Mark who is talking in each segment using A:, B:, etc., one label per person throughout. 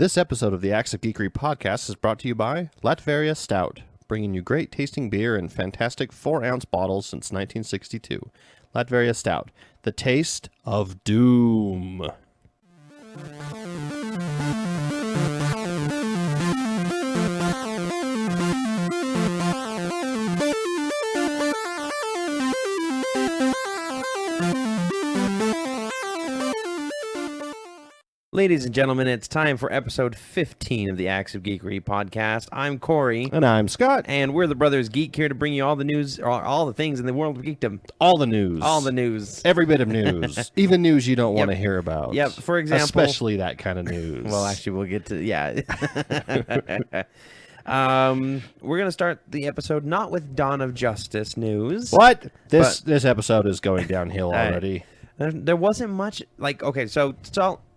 A: This episode of the Acts of Geekery Podcast is brought to you by Latveria Stout, bringing you great tasting beer in fantastic 4-ounce bottles since 1962. Latveria Stout, the taste of doom.
B: Ladies and gentlemen, it's time for episode 15 of the Acts of Geekery Podcast. I'm Corey.
A: And I'm Scott.
B: And we're the Brothers Geek here to bring you all the news, or all the things in the world of geekdom.
A: All the news.
B: All the news.
A: Every bit of news. Even news you don't want to hear about.
B: Yep, for example.
A: Especially that kind of news.
B: Well, actually, we'll get to, we're going to start the episode not with Dawn of Justice news.
A: What? This episode is going downhill already.
B: There wasn't much, okay, so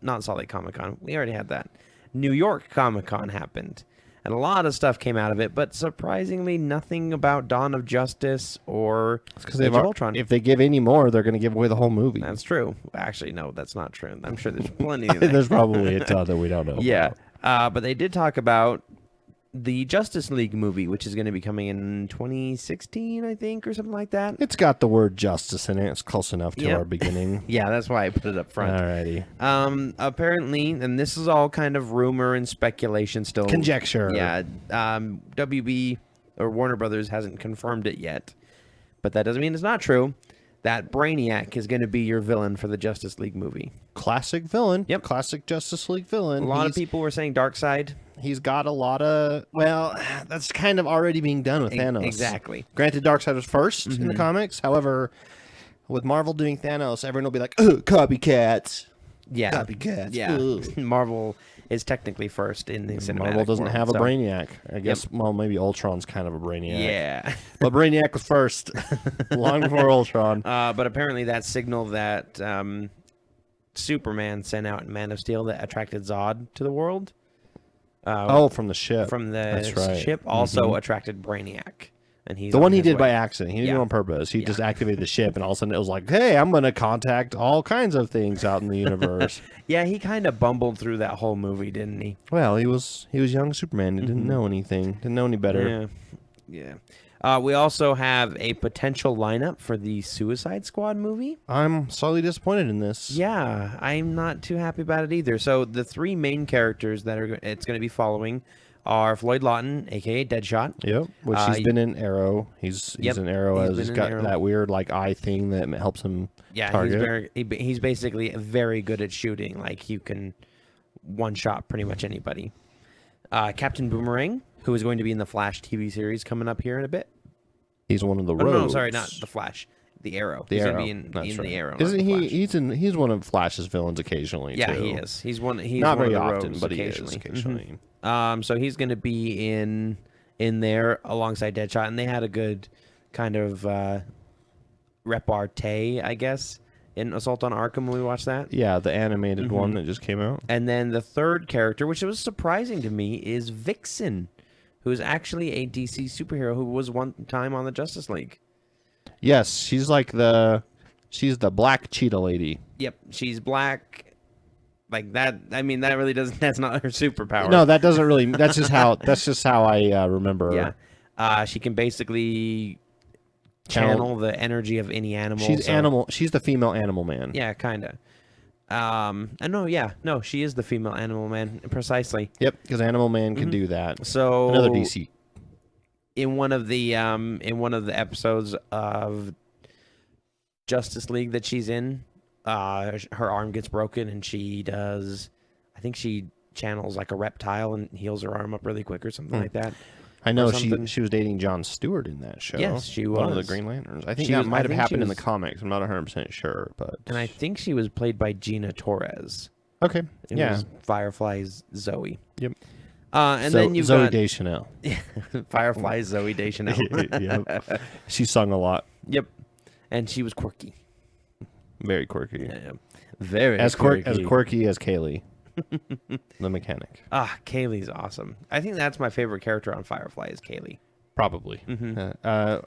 B: not Salt Lake Comic-Con. We already had that. New York Comic-Con happened, and a lot of stuff came out of it, but surprisingly, nothing about Dawn of Justice or Age of Ultron.
A: If they give any more, they're going to give away the whole movie.
B: That's true. Actually, no, that's not true. I'm sure there's plenty of that.
A: There's probably a ton that we don't know about.
B: But they did talk about the Justice League movie, which is going to be coming in 2016, I think, or something like that.
A: It's got the word justice in it. It's close enough to our beginning.
B: Yeah, that's why I put it up front.
A: Alrighty.
B: Apparently, and this is all kind of rumor and speculation still.
A: Conjecture.
B: Yeah. WB or Warner Brothers hasn't confirmed it yet, but that doesn't mean it's not true. That Brainiac is going to be your villain for the Justice League movie.
A: Classic villain.
B: Yep.
A: Classic Justice League villain.
B: A lot of people were saying Darkseid.
A: He's got a lot of... Well, that's kind of already being done with Thanos.
B: Exactly.
A: Granted, Darkseid was first in the comics. However, with Marvel doing Thanos, everyone will be like, copycats.
B: Yeah.
A: Copycats.
B: Yeah. Marvel is technically first in the cinematic
A: Marvel doesn't
B: world,
A: have a Brainiac. I guess, well, maybe Ultron's kind of a Brainiac.
B: Yeah.
A: But Brainiac was first, long before Ultron.
B: But apparently that signal that Superman sent out in Man of Steel that attracted Zod to the world.
A: From the ship.
B: From the ship also attracted Brainiac. And he's
A: the one he did by accident. He didn't do it on purpose. He just activated the ship, and all of a sudden it was like, hey, I'm going to contact all kinds of things out in the universe.
B: Yeah, he kind of bumbled through that whole movie, didn't he?
A: Well, he was young Superman. He didn't know anything. Didn't know any better.
B: Yeah. We also have a potential lineup for the Suicide Squad movie.
A: I'm slightly disappointed in this.
B: Yeah, I'm not too happy about it either. So the three main characters that it's going to be following are Floyd Lawton, a.k.a. Deadshot.
A: Yep, which he's been in Arrow. He's in Arrow. He's got that weird eye thing that helps him target.
B: He's basically very good at shooting. Like, you can one-shot pretty much anybody. Captain Boomerang, who is going to be in the Flash TV series coming up here in a bit.
A: He's one of the Rogues.
B: No, sorry, not the Flash. The Arrow. He's going to be in the Arrow.
A: Isn't he? He's one of Flash's villains occasionally.
B: Yeah,
A: too.
B: he is. He's
A: not very often, but
B: occasionally.
A: He is occasionally.
B: So he's going to be in there alongside Deadshot, and they had a good kind of repartee, I guess, in Assault on Arkham when we watched that.
A: Yeah, the animated one that just came out.
B: And then the third character, which was surprising to me, is Vixen, who is actually a DC superhero who was one time on the Justice League.
A: Yes, she's she's the black cheetah lady.
B: Yep, she's black. Like that. I mean, that really doesn't. That's not her superpower.
A: No, that doesn't really. That's just how I remember her.
B: Yeah, she can basically channel the energy of any animal.
A: She's animal. She's the female Animal Man.
B: Yeah, kind of. No, she is the female Animal Man precisely.
A: Yep, because Animal Man can do that.
B: So
A: another DC.
B: In one of the episodes of Justice League that she's in, her arm gets broken, and I think she channels like a reptile and heals her arm up really quick or something like that.
A: I know she was dating Jon Stewart in that show.
B: Yes, she was.
A: One of the Green Lanterns. I think that might have happened in the comics. I'm not 100% sure, but
B: and I think she was played by Gina Torres.
A: Okay,
B: It was Firefly's Zoe.
A: Yep.
B: And then you've
A: Zoe
B: got
A: Deschanel.
B: Firefly's Zoe Deschanel.
A: Yep. She sung a lot.
B: Yep, and she was quirky.
A: Very quirky.
B: Yeah. Very
A: as quirky as Kaylee, the mechanic.
B: Kaylee's awesome. I think that's my favorite character on Firefly is Kaylee.
A: Probably.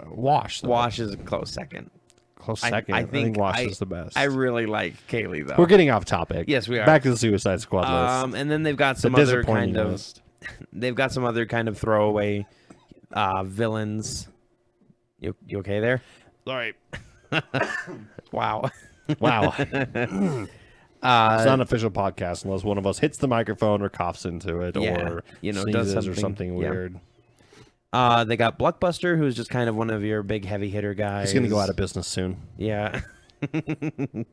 A: Wash. Though.
B: Wash is a close second.
A: close second. I think Wash is the best.
B: I really like Kaylee though.
A: We're getting off topic.
B: Yes, we are.
A: Back to the Suicide Squad list.
B: And then they've got some other kind of they've got some other kind of throwaway villains. You okay there?
A: Sorry.
B: Wow.
A: Wow. It's not an official podcast unless one of us hits the microphone or coughs into it or
B: does
A: sneezes or something weird.
B: They got Blockbuster, who's just kind of one of your big heavy hitter guys.
A: He's going to go out of business soon.
B: Yeah.
A: Then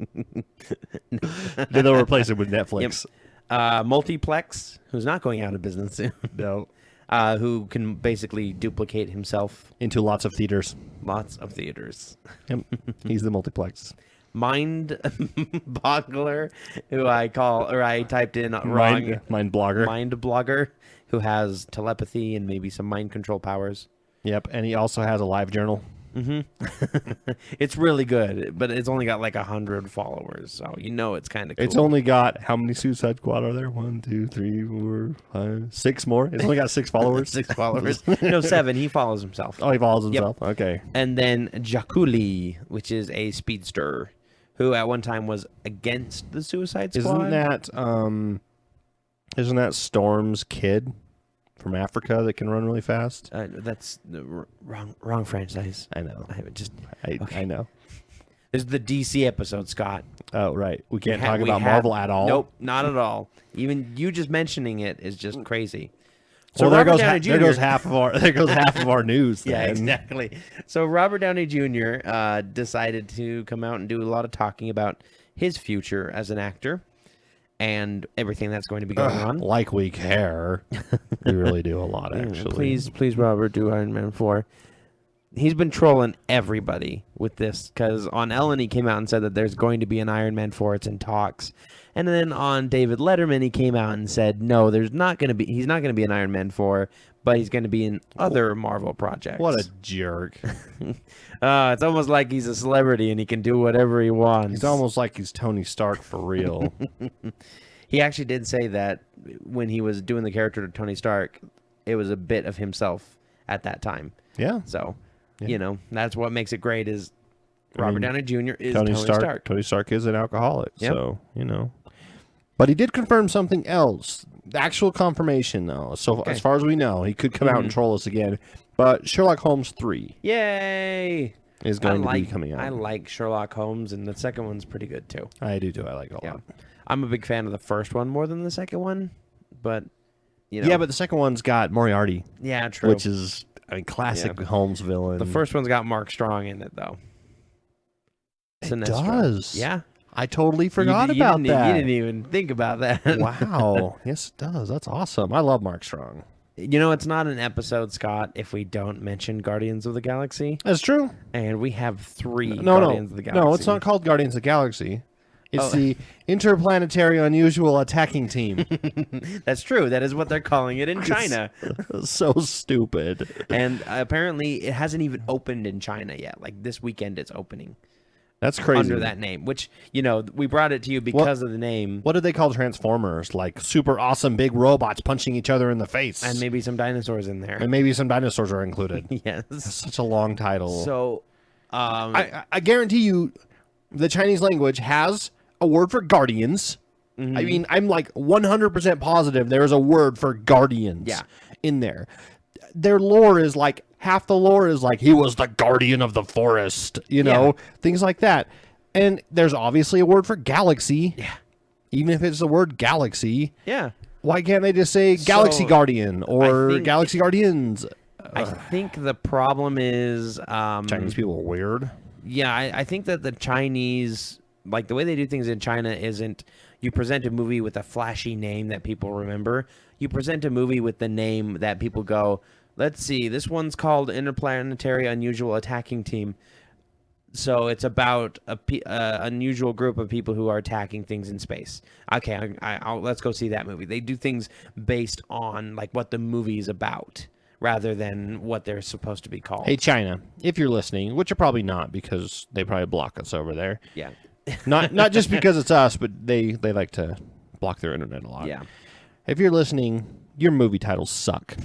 A: they'll replace it with Netflix.
B: Yep. Multiplex, who's not going out of business soon.
A: No.
B: Who can basically duplicate himself
A: into lots of theaters.
B: Lots of theaters.
A: Yep. He's the Multiplex.
B: Mind Boggler, who I typed in wrong.
A: Mind Blogger.
B: Mind Blogger, who has telepathy and maybe some mind control powers.
A: Yep, and he also has a live journal.
B: Mm-hmm. It's really good, but it's only got like 100 followers, so it's kind of cool.
A: It's only got, how many Suicide Squad are there? 1, 2, 3, 4, 5, 6 more? It's only got 6 followers?
B: 6 followers. No, 7. He follows himself.
A: Oh, he follows himself? Yep. Okay.
B: And then Jakuli, which is a speedster, who at one time was against the Suicide Squad.
A: Isn't that Storm's kid from Africa that can run really fast?
B: That's the wrong franchise.
A: I know.
B: I
A: know.
B: This is the DC episode, Scott.
A: Oh, right. We can't talk about Marvel at all?
B: Nope, not at all. Even you just mentioning it is just crazy.
A: So there goes half of our news. Then.
B: Yeah, exactly. So Robert Downey Jr. Decided to come out and do a lot of talking about his future as an actor and everything that's going to be going on.
A: Like we care. We really do a lot, actually.
B: Please, Robert, do Iron Man 4. He's been trolling everybody with this because on Ellen he came out and said that there's going to be an Iron Man 4. It's in talks. And then on David Letterman, he came out and said, no, he's not going to be an Iron Man 4, but he's going to be in other Marvel projects.
A: What a jerk.
B: It's almost like he's a celebrity and he can do whatever he wants.
A: He's almost like he's Tony Stark for real.
B: He actually did say that when he was doing the character of Tony Stark, it was a bit of himself at that time.
A: Yeah.
B: So, that's what makes it great is Robert Downey Jr. is Tony Stark.
A: Tony Stark is an alcoholic, so, But he did confirm something else. The actual confirmation, though. So as far as we know, he could come out and troll us again. But Sherlock Holmes 3.
B: Yay!
A: Is going to be coming out.
B: I like Sherlock Holmes, and the second one's pretty good, too.
A: I do, too. I like it a lot.
B: I'm a big fan of the first one more than the second one. But,
A: Yeah, but the second one's got Moriarty.
B: Yeah, true.
A: Which is a classic Holmes villain.
B: The first one's got Mark Strong in it, though.
A: It does.
B: Yeah.
A: I totally forgot about that.
B: You didn't even think about that.
A: Wow. Yes, it does. That's awesome. I love Mark Strong.
B: It's not an episode, Scott, if we don't mention Guardians of the Galaxy.
A: That's true.
B: And we have 3 Guardians of the Galaxy.
A: No, it's not called Guardians of the Galaxy. It's the Interplanetary Unusual Attacking Team.
B: That's true. That is what they're calling it in China.
A: So stupid.
B: And apparently it hasn't even opened in China yet. Like this weekend it's opening.
A: That's crazy.
B: Under that name, which, we brought it to you because of the name.
A: What do they call Transformers? Like super awesome big robots punching each other in the face.
B: And maybe some dinosaurs in there.
A: And maybe some dinosaurs are included.
B: Yes.
A: That's such a long title.
B: So,
A: I guarantee you the Chinese language has a word for guardians. Mm-hmm. I mean, I'm like 100% positive there's a word for guardians in there. Their lore is like, half the lore is like, he was the guardian of the forest, things like that. And there's obviously a word for galaxy.
B: Yeah.
A: Even if it's the word galaxy.
B: Yeah.
A: Why can't they just say Galaxy Guardian or Galaxy Guardians?
B: I think the problem is...
A: Chinese people are weird.
B: Yeah, I think that the Chinese... Like, the way they do things in China isn't you present a movie with a flashy name that people remember. You present a movie with the name that people go, let's see, this one's called Interplanetary Unusual Attacking Team. So it's about a unusual group of people who are attacking things in space. Okay, let's go see that movie. They do things based on like what the movie is about rather than what they're supposed to be called.
A: Hey, China, if you're listening, which you're probably not because they probably block us over there.
B: Yeah.
A: Not just because it's us, but they like to block their internet a lot.
B: Yeah.
A: if you're listening, your movie titles suck.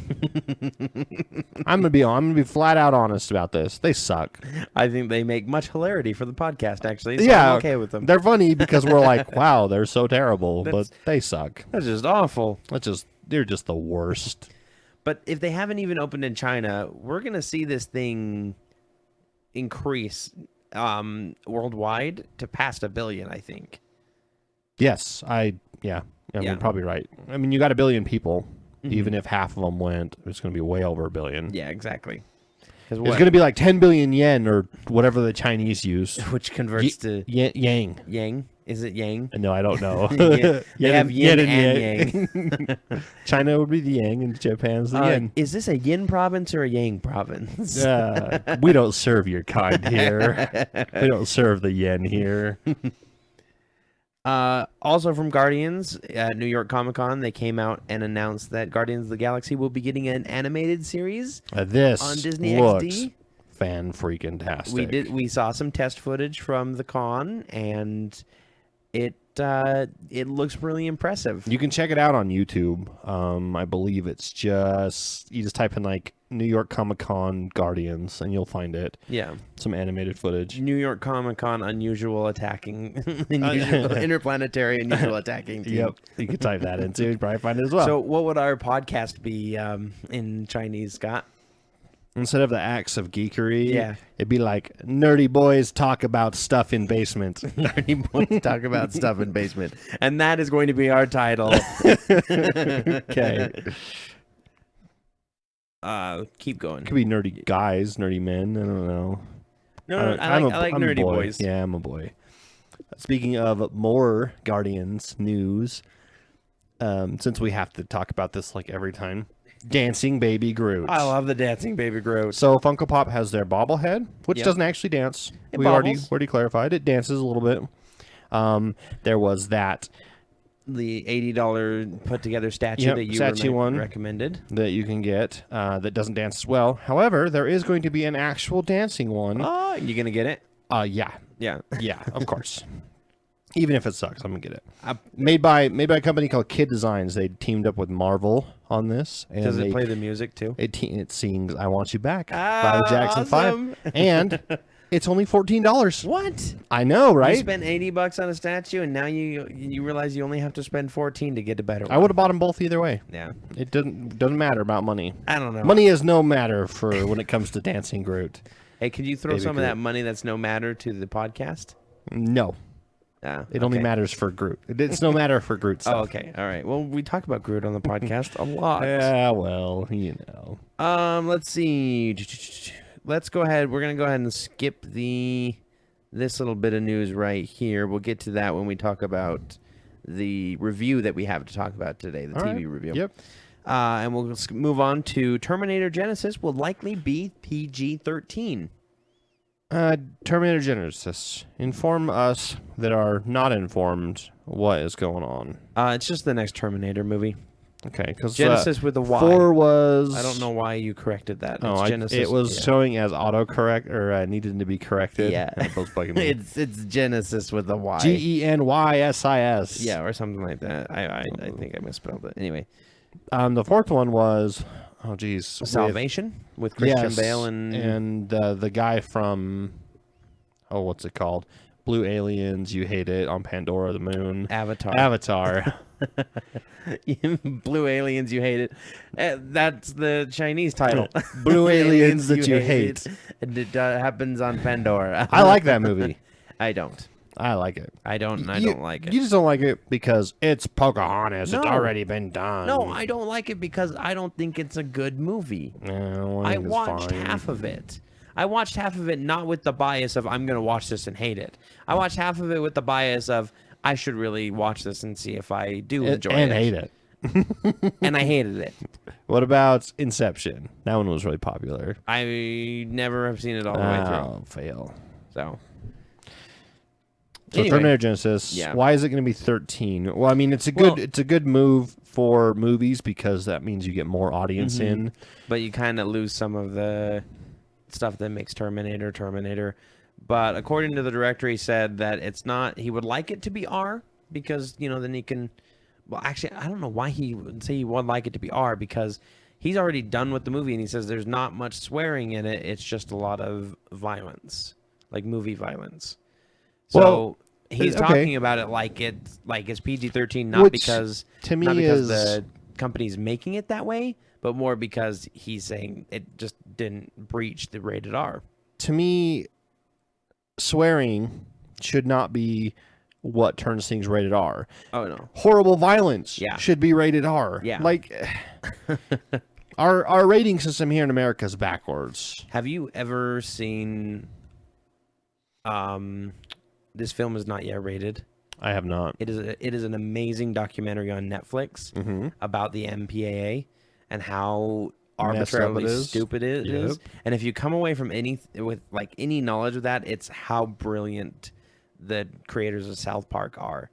A: I'm gonna be flat out honest about this. They suck.
B: I think they make much hilarity for the podcast, actually. So
A: Yeah,
B: I'm okay with them.
A: They're funny because we're like, wow, they're so terrible, but they suck.
B: That's just awful.
A: They're just the worst.
B: But if they haven't even opened in China, we're gonna see this thing increase worldwide to past 1 billion, I think.
A: Yes, you're probably right. I mean, you got 1 billion people. Mm-hmm. Even if half of them went, it's going to be way over 1 billion.
B: Yeah, exactly.
A: It's going to be like 10 billion yen or whatever the Chinese use.
B: Which converts to...
A: Yang.
B: Yang? Is it yang?
A: No, I don't know.
B: They have yin and yang.
A: China would be the yang and Japan's the yen.
B: Is this a yin province or a yang province?
A: We don't serve your kind here. We don't serve the yen here.
B: Also from Guardians at New York Comic-Con, they came out and announced that Guardians of the Galaxy will be getting an animated series
A: this
B: on Disney
A: looks
B: XD.
A: Fan-freaking-tastic.
B: We saw some test footage from the con, and it looks really impressive.
A: You can check it out on YouTube. I believe it's just you just type in like New York Comic-Con Guardians and you'll find it.
B: Yeah,
A: some animated footage.
B: New York Comic-Con unusual attacking, interplanetary unusual attacking team.
A: Yep, you can type that in too. You'd probably find it as well.
B: So, what would our podcast be in Chinese, Scott?
A: Instead of the Acts of Geekery,
B: yeah,
A: it'd be like nerdy boys talk about stuff in basement.
B: Nerdy boys talk about stuff in basement, and that is going to be our title.
A: Okay.
B: Keep going.
A: Could be nerdy guys, nerdy men. I don't know.
B: No, I like nerdy boys.
A: Yeah, I'm a boy. Speaking of more Guardians news, since we have to talk about this like every time. Dancing Baby Groot.
B: I love the Dancing Baby Groot.
A: So Funko Pop has their bobblehead, which doesn't actually dance. We already clarified it dances a little bit. There was that.
B: The $80 put together statue that you recommended.
A: That you can get that doesn't dance as well. However, there is going to be an actual dancing one.
B: Oh, you going to get it?
A: Yeah.
B: Yeah.
A: Yeah, of course. Even if it sucks, I'm gonna get it. Made by a company called Kid Designs. They teamed up with Marvel on this. And
B: does it play the music too?
A: It sings "I Want You Back" by the Jackson 5, and it's only $14.
B: What?
A: I know, right?
B: You spent $80 on a statue, and now you realize you only have to spend $14 to get a better one.
A: I would have bought them both either way.
B: Yeah,
A: it doesn't matter about money.
B: I don't know.
A: Money is no matter for when it comes to Dancing Groot.
B: Hey, could you throw some of that money that's no matter to the podcast?
A: No. It only matters for Groot. It's no matter for Groot stuff.
B: Oh, okay. All right. Well, we talk about Groot on the podcast a lot.
A: Yeah, well, you know.
B: Let's see. Let's go ahead. We're going to go ahead and skip this little bit of news right here. We'll get to that when we talk about the review that we have to talk about today, the TV review.
A: Yep.
B: And we'll move on to Terminator Genesis will likely be PG-13.
A: Terminator Genesis. Inform us that are not informed what is going on.
B: It's just the next Terminator movie.
A: Okay, because
B: Genesis with a Y.
A: 4 was...
B: I don't know why you corrected that.
A: Oh,
B: Genesis.
A: It was showing as autocorrect or needed to be corrected.
B: Yeah.
A: That was bugging me.
B: It's Genesis with a Y.
A: Genysis.
B: Yeah, or something like that. I think I misspelled it. Anyway.
A: The fourth one was... Oh, geez.
B: Salvation with Christian Bale
A: and the guy from... Oh, what's it called? Blue Aliens, You Hate It, On Pandora, the Moon.
B: Avatar. Blue Aliens, You Hate It. That's the Chinese title.
A: Blue Aliens That You Hate.
B: And it happens on Pandora.
A: I like that movie.
B: I don't.
A: I like it.
B: I don't like it.
A: You just don't like it because it's Pocahontas. No. It's already been done.
B: No, I don't like it because I don't think it's a good movie.
A: No,
B: I watched half of it. I watched half of it not with the bias of I'm going to watch this and hate it. I watched half of it with the bias of I should really watch this and see if I do enjoy it.
A: And hate it.
B: And I hated it.
A: What about Inception? That one was really popular.
B: I never have seen it all the way through.
A: Oh, fail.
B: So
A: anyway, Terminator Genesis. Yeah. Why is it going to be 13? Well, I mean, it's a good move for movies because that means you get more audience in.
B: But you kind of lose some of the stuff that makes Terminator. But according to the director, he said that it's not. He would like it to be R because then he can Well, actually, I don't know why he would say he would like it to be R, because he's already done with the movie, and he says there's not much swearing in it. It's just a lot of violence, like movie violence. So
A: Well,
B: he's
A: okay.
B: talking about it like it's PG-13, not because
A: to me
B: the company's making it that way, but more because he's saying it just didn't breach the rated R.
A: To me, swearing should not be what turns things rated R.
B: Oh no.
A: Horrible violence
B: Yeah.
A: should be rated R.
B: Yeah.
A: Like our rating system here in America is backwards.
B: Have you ever seen this film is not yet rated?
A: I have not.
B: It is an amazing documentary on Netflix about the MPAA and how arbitrarily stupid it is. And if you come away from with any knowledge of that, it's how brilliant the creators of South Park are.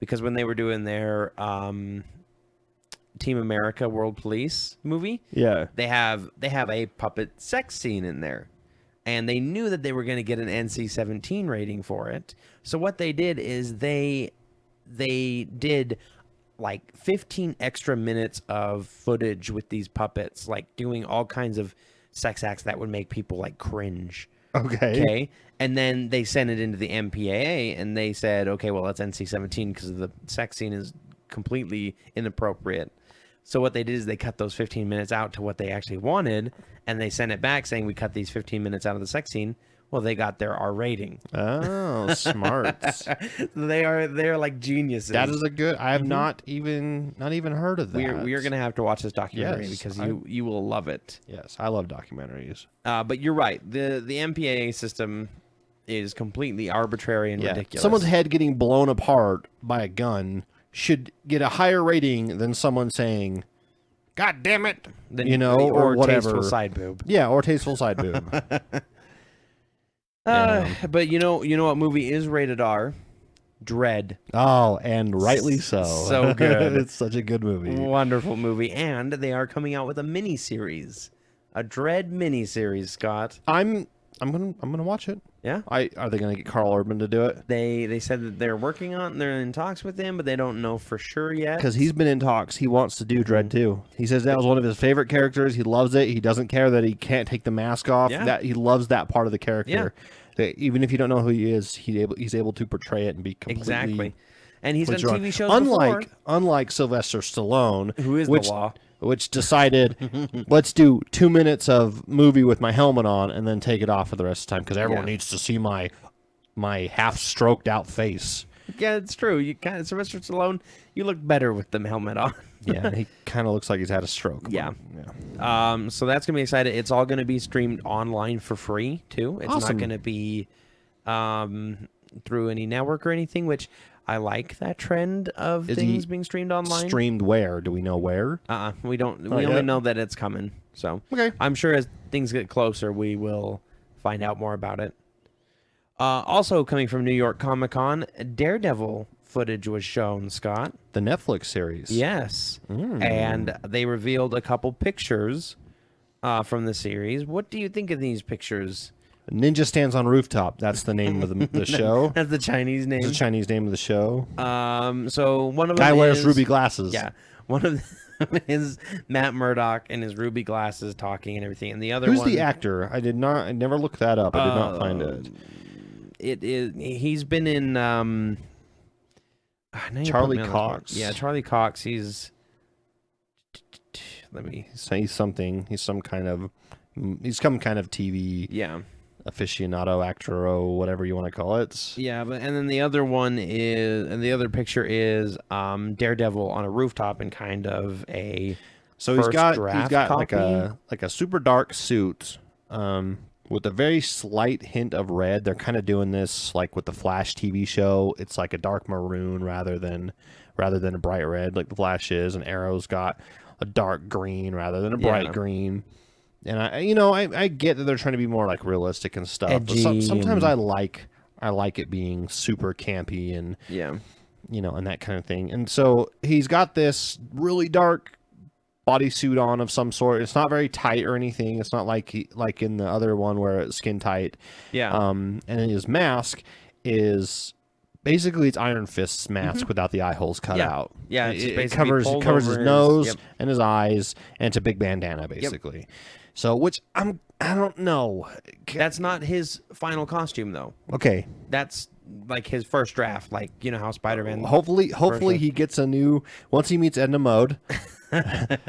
B: Because when they were doing their Team America World Police movie, they have a puppet sex scene in there. And they knew that they were going to get an NC-17 rating for it. So what they did is they did like 15 extra minutes of footage with these puppets, like doing all kinds of sex acts that would make people like cringe. Okay. And then they sent it into the MPAA, and they said, okay, well, that's NC-17 because the sex scene is completely inappropriate. So what they did is they cut those 15 minutes out to what they actually wanted, and they sent it back saying we cut these 15 minutes out of the sex scene. Well, they got their R rating.
A: Oh, smart.
B: They're like geniuses.
A: That is a good. I have not even heard of that.
B: We are going to have to watch this documentary because you will love it.
A: Yes, I love documentaries.
B: But you're right. The MPAA system is completely arbitrary and ridiculous.
A: Someone's head getting blown apart by a gun should get a higher rating than someone saying, "God damn it," or whatever.
B: Tasteful side boob.
A: Yeah, or tasteful side boob.
B: But you know what movie is rated R? Dread.
A: Oh, and rightly so.
B: So good.
A: It's such a good movie.
B: Wonderful movie, and they are coming out with a mini-series, a Dread mini-series. Scott,
A: I'm gonna watch it.
B: Yeah.
A: Are they gonna get Carl Urban to do it?
B: They said that they're working on. They're in talks with him, but they don't know for sure yet.
A: Because he's been in talks. He wants to do Dread too. He says that was one of his favorite characters. He loves it. He doesn't care that he can't take the mask off.
B: Yeah.
A: That he loves that part of the character. That even if you don't know who he is, he's able to portray it and be completely
B: exactly. And he's done
A: wrong.
B: TV shows before.
A: Unlike Sylvester Stallone,
B: who is the law,
A: which decided, let's do 2 minutes of movie with my helmet on and then take it off for the rest of the time because everyone needs to see my half stroked out face.
B: Yeah, it's true. You kind of Sylvester Stallone, you look better with the helmet on.
A: Yeah, he kind of looks like he's had a stroke.
B: Yeah. So that's gonna be exciting. It's all gonna be streamed online for free too. It's not gonna be through any network or anything, which I like that trend of things being streamed online.
A: Streamed where? Do we know where?
B: We don't. We only know that it's coming. So I'm sure as things get closer, we will find out more about it. Also coming from New York Comic Con, Daredevil footage was shown, Scott.
A: The Netflix series.
B: Yes. And they revealed a couple pictures from the series. What do you think of these pictures?
A: Ninja Stands on Rooftop. That's the name of the show.
B: That's the Chinese name.
A: That's the Chinese name of the show.
B: So one of them
A: guy wears ruby glasses.
B: Yeah. One of them is Matt Murdock and his ruby glasses talking and everything. And the other
A: Who's the actor? I never looked that up. I did not find it.
B: He's been in
A: Charlie Cox.
B: Yeah, Charlie Cox. He's
A: something. He's some kind of TV aficionado, actor, or whatever you want to call it.
B: Yeah, and then the other picture is Daredevil on a rooftop in kind of a
A: he's got
B: copy.
A: like a super dark suit with a very slight hint of red. They're kind of doing this like with the Flash TV show. It's like a dark maroon rather than a bright red like the Flash is, and Arrow's got a dark green rather than a bright green. And I get that they're trying to be more like realistic and stuff.
B: Edgy,
A: but sometimes I like it being super campy and and that kind of thing. And so he's got this really dark bodysuit on of some sort. It's not very tight or anything. It's not like in the other one where it's skin tight.
B: Yeah.
A: And his mask is basically it's Iron Fist's mask without the eye holes cut out.
B: Yeah, it's
A: it covers his nose and his eyes, and it's a big bandana basically. So, which I don't know.
B: That's not his final costume though.
A: Okay,
B: that's like his first draft. Like, you know how Spider-Man.
A: Hopefully he gets a new. Once he meets Edna Mode,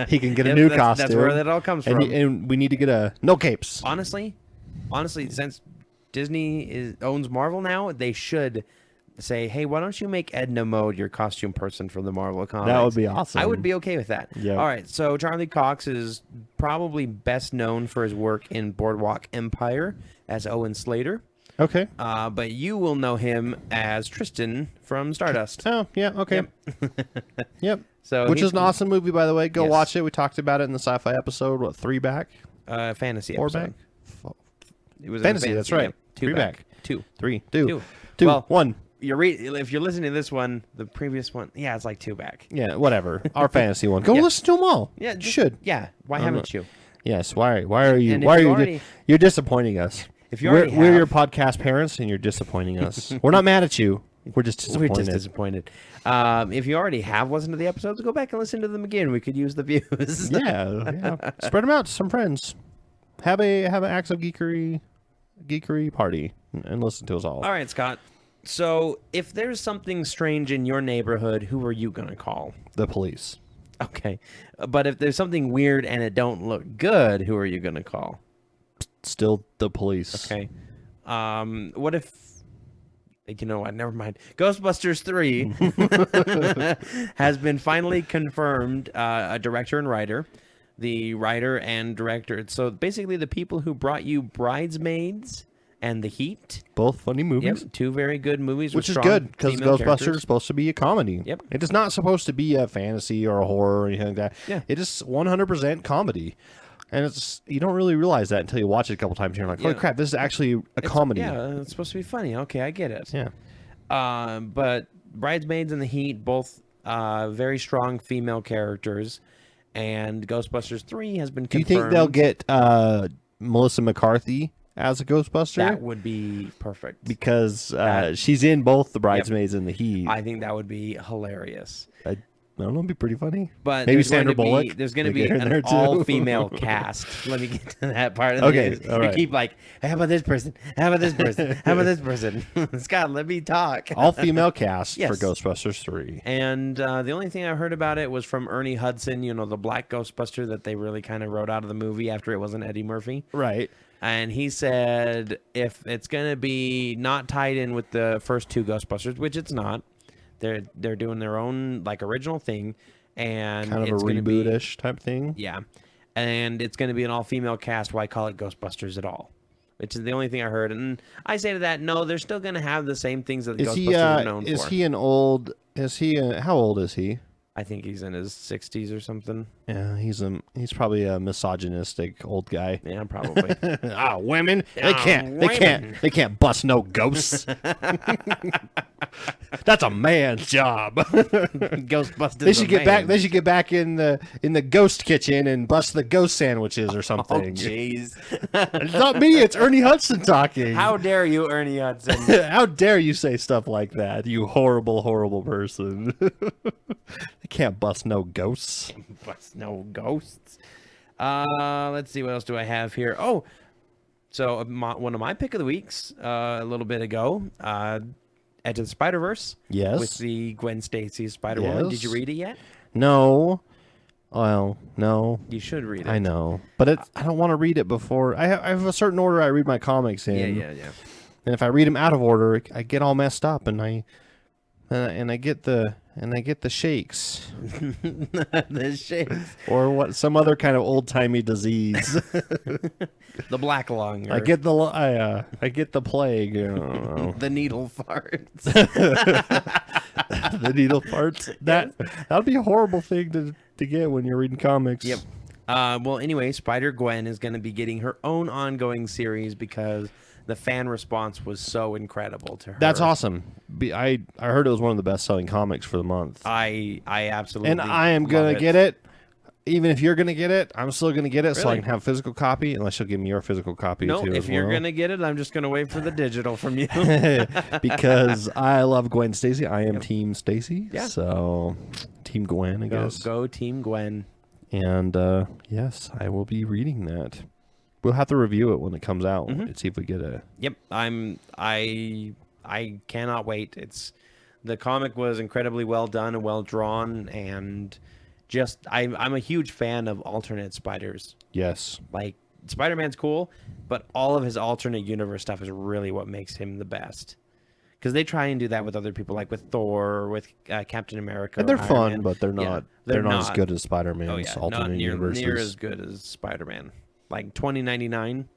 A: he can get a new costume.
B: That's where that all comes from.
A: And we need to get no capes.
B: Honestly, since Disney owns Marvel now, they should say, hey, why don't you make Edna Mode your costume person for the Marvel comics?
A: That would be awesome.
B: I would be okay with that.
A: Yeah.
B: All right, so Charlie Cox is probably best known for his work in Boardwalk Empire as Owen Slater.
A: Okay.
B: But you will know him as Tristan from Stardust.
A: Oh, yeah, okay. Yep.
B: So
A: which is an awesome movie, by the way. Go watch it. We talked about it in the sci-fi episode, 3 back?
B: Fantasy
A: 4
B: episode.
A: back?
B: It was
A: fantasy, that's right.
B: Yeah.
A: 3 back.
B: 2.
A: 3. 2.
B: Well,
A: 1.
B: If you're listening to this one, the previous one, it's like 2 back.
A: Yeah, whatever. Our fantasy one. Go listen to them all.
B: Yeah,
A: you should.
B: Yeah. Why haven't you?
A: Yes. Why are you? You're disappointing us.
B: If you
A: we're your podcast parents, and you're disappointing us. We're not mad at you. We're just disappointed.
B: We're just disappointed. If you already have listened to the episodes, go back and listen to them again. We could use the views.
A: yeah. Spread them out to some friends. Have an Acts of Geekery party and listen to us all.
B: All right, Scott. So, if there's something strange in your neighborhood, who are you gonna call?
A: The police.
B: Okay, but if there's something weird and it don't look good, who are you gonna call?
A: Still the police.
B: Okay. What if? You know what? Never mind. Ghostbusters 3 has been finally confirmed. A director and writer. The writer and director. So basically, the people who brought you Bridesmaids and The Heat.
A: Both funny movies.
B: Yep, 2 very good movies.
A: Which is good, because Ghostbusters is supposed to be a comedy.
B: Yep.
A: It is not supposed to be a fantasy or a horror or anything like that.
B: Yeah.
A: It is 100% comedy. And you don't really realize that until you watch it a couple times. And you're like, holy crap, this is actually a comedy.
B: Yeah, it's supposed to be funny. Okay, I get it.
A: Yeah.
B: But Bridesmaids and The Heat, both very strong female characters. And Ghostbusters 3 has been confirmed.
A: Do you think they'll get Melissa McCarthy as a Ghostbuster?
B: That would be perfect.
A: Because she's in both the Bridesmaids and The Heat.
B: I think that would be hilarious.
A: I don't know, it'd be pretty funny.
B: But
A: maybe Sandra Bullock.
B: There's going to be an all-female cast. Let me get to that part of the news.
A: All right.
B: You keep like, how about this person? How about this person? How about this person? Scott, let me talk.
A: All-female cast for Ghostbusters 3.
B: And the only thing I heard about it was from Ernie Hudson, the black Ghostbuster that they really kind of wrote out of the movie after it wasn't Eddie Murphy.
A: Right.
B: And he said if it's going to be not tied in with the first 2 Ghostbusters, which it's not, they're doing their own original thing, and
A: kind of
B: it's
A: a reboot-ish type thing.
B: Yeah, and it's going to be an all-female cast. Why call it Ghostbusters at all? Which is the only thing I heard. And I say to that, no, they're still going to have the same things that the Ghostbusters are known for.
A: Is he an old? How old is he?
B: I think he's in his 60s or something.
A: Yeah, he's probably a misogynistic old guy.
B: Yeah, probably.
A: Women, they can't bust no ghosts. That's a man's job.
B: Ghostbusters.
A: They should get back in the ghost kitchen and bust the ghost sandwiches or something.
B: Oh, jeez.
A: It's not me. It's Ernie Hudson talking.
B: How dare you, Ernie Hudson?
A: How dare you say stuff like that? You horrible, horrible person. They can't bust no ghosts.
B: Bust no ghosts. Let's see. What else do I have here? Oh, so one of my pick of the weeks a little bit ago. Edge of the Spider-Verse.
A: Yes.
B: With the Gwen Stacy Spider-Woman.
A: Yes.
B: Did you read it yet?
A: No. Well, no.
B: You should read it.
A: I know. But I don't want to read it before. I have a certain order I read my comics in.
B: Yeah.
A: And if I read them out of order, I get all messed up, and I get the shakes.
B: The shakes.
A: Or what? Some other kind of old-timey disease.
B: The black lung.
A: I get the plague. I don't know.
B: The needle farts.
A: The needle farts. That'd be a horrible thing to get when you're reading comics.
B: Yep. Well, anyway, Spider-Gwen is going to be getting her own ongoing series because the fan response was so incredible to her.
A: That's awesome. I heard it was one of the best-selling comics for the month.
B: I absolutely
A: and I am gonna get it even if you're going to get it, I'm still going to get it so I
B: Really?
A: can have a physical copy, unless you'll give me your physical copy
B: No,
A: too.
B: if
A: as
B: you're
A: well.
B: going to get it, I'm just going to wait for the digital from you.
A: Because I love Gwen Stacy. I am Team Stacy.
B: Yeah.
A: So, Team Gwen, I guess.
B: Go Team Gwen.
A: And yes, I will be reading that. We'll have to review it when it comes out and see if we get a.
B: Yep, I cannot wait. The comic was incredibly well done and well drawn, and just I'm a huge fan of alternate spiders.
A: Yes.
B: Like Spider-Man's cool, but all of his alternate universe stuff is really what makes him the best. Because they try and do that with other people, like with Thor or with Captain America.
A: And they're
B: or Iron
A: fun,
B: Man.
A: but they're not.
B: Yeah,
A: they're not as good as Spider-Man's
B: Oh yeah,
A: alternate
B: not
A: universes.
B: near as good as Spider-Man. Like 2099,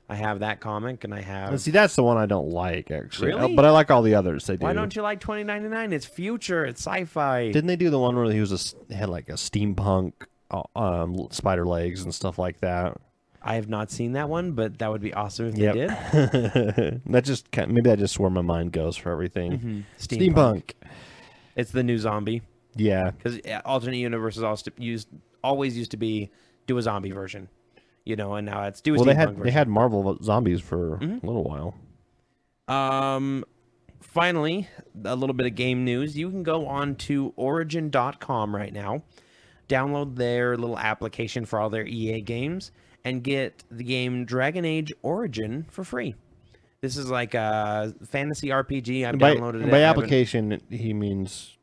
B: I have that comic, and I have.
A: And see, that's the one I don't like, actually.
B: Really?
A: But I like all the others. They do.
B: Why don't you like 2099? It's future. It's sci-fi.
A: Didn't they do the one where he had like a steampunk spider legs and stuff like that?
B: I have not seen that one, but that would be awesome if they did.
A: Maybe that's just where my mind goes for everything.
B: Steampunk. It's the new zombie.
A: Yeah.
B: Because alternate universes always used to be do a zombie version, and now it's do a steampunk version.
A: They had Marvel zombies for a little while.
B: Finally, a little bit of game news. You can go on to Origin.com right now, download their little application for all their EA games, and get the game Dragon Age Origin for free. This is like a fantasy RPG. I've downloaded it.
A: By application, he means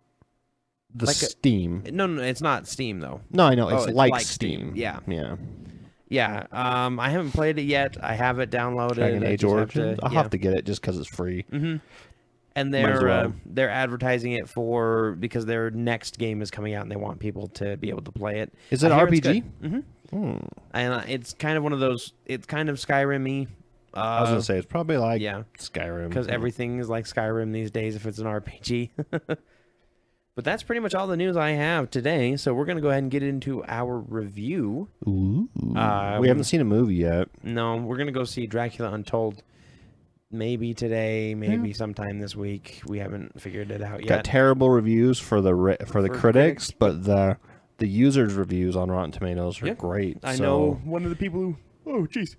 A: the
B: Like
A: Steam.
B: No, it's not Steam though.
A: No, I know. It's
B: it's
A: like
B: like
A: Steam.
B: Steam. Yeah.
A: Yeah.
B: Yeah. I haven't played it yet. I have it downloaded.
A: Dragon
B: I
A: Age
B: just
A: Origins. I'll have to get it just because it's free.
B: And
A: Might as well.
B: they're advertising it because their next game is coming out and they want people to be able to play it.
A: Is it RPG?
B: And it's kind of one of those. It's kind of Skyrim-y.
A: I was gonna say it's probably like Skyrim
B: because everything is like Skyrim these days if it's an RPG. But that's pretty much all the news I have today. So we're gonna go ahead and get into our review.
A: Ooh. We haven't seen a movie yet.
B: No, we're gonna go see Dracula Untold. Maybe today, maybe sometime this week. We haven't figured it out yet.
A: Got terrible reviews for the critics, but the users' reviews on Rotten Tomatoes are great.
B: I know one of the people who, oh jeez,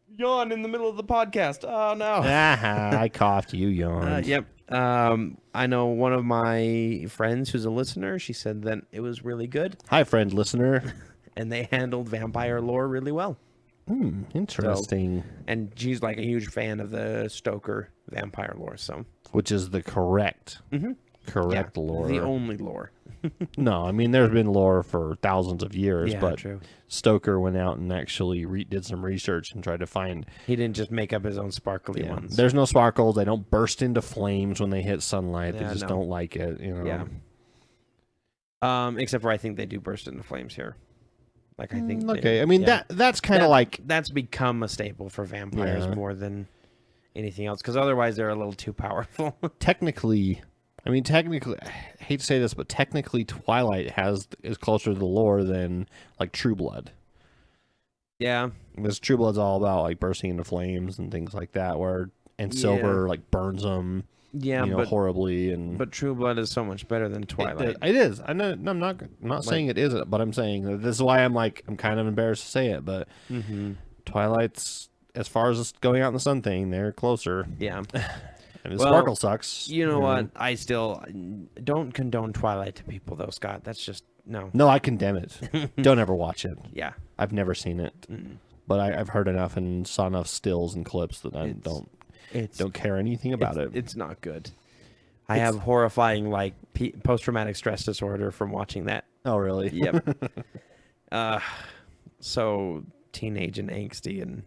B: yawn in the middle of the podcast. Oh no.
A: I coughed. You yawned.
B: Yep. I know one of my friends who's a listener. She said that it was really good.
A: Hi, friend, listener.
B: And they handled vampire lore really well.
A: Interesting.
B: And she's like a huge fan of the Stoker vampire lore, so
A: which is the correct lore.
B: The only lore.
A: No, I mean there's been lore for thousands of years, but
B: true.
A: Stoker went out and actually did some research and tried to find.
B: He didn't just make up his own sparkly ones.
A: There's no sparkles. They don't burst into flames when they hit sunlight. They just don't like it.
B: Yeah. Except for I think they do burst into flames here. Like I think.
A: Okay, I mean that's kind of like
B: that's become a staple for vampires more than anything else, because otherwise they're a little too powerful. Technically,
A: I hate to say this, but technically Twilight is closer to the lore than like True Blood.
B: Yeah,
A: because True Blood's all about like bursting into flames and things like that, Silver like burns them.
B: Yeah,
A: horribly,
B: but True Blood is so much better than Twilight.
A: It is. I know. I'm not saying it isn't, but I'm saying that this is why I'm kind of embarrassed to say it. But Twilight's, as far as going out in the sun thing, they're closer.
B: Yeah.
A: And the sparkle sucks.
B: You know what? I still don't condone Twilight to people, though, Scott. That's just no.
A: No, I condemn it. Don't ever watch it.
B: Yeah.
A: I've never seen it, but I've heard enough and saw enough stills and clips that I don't care anything about it.
B: It's not good. I have horrifying post-traumatic stress disorder from watching that.
A: Oh, really?
B: Yep. So teenage and angsty and.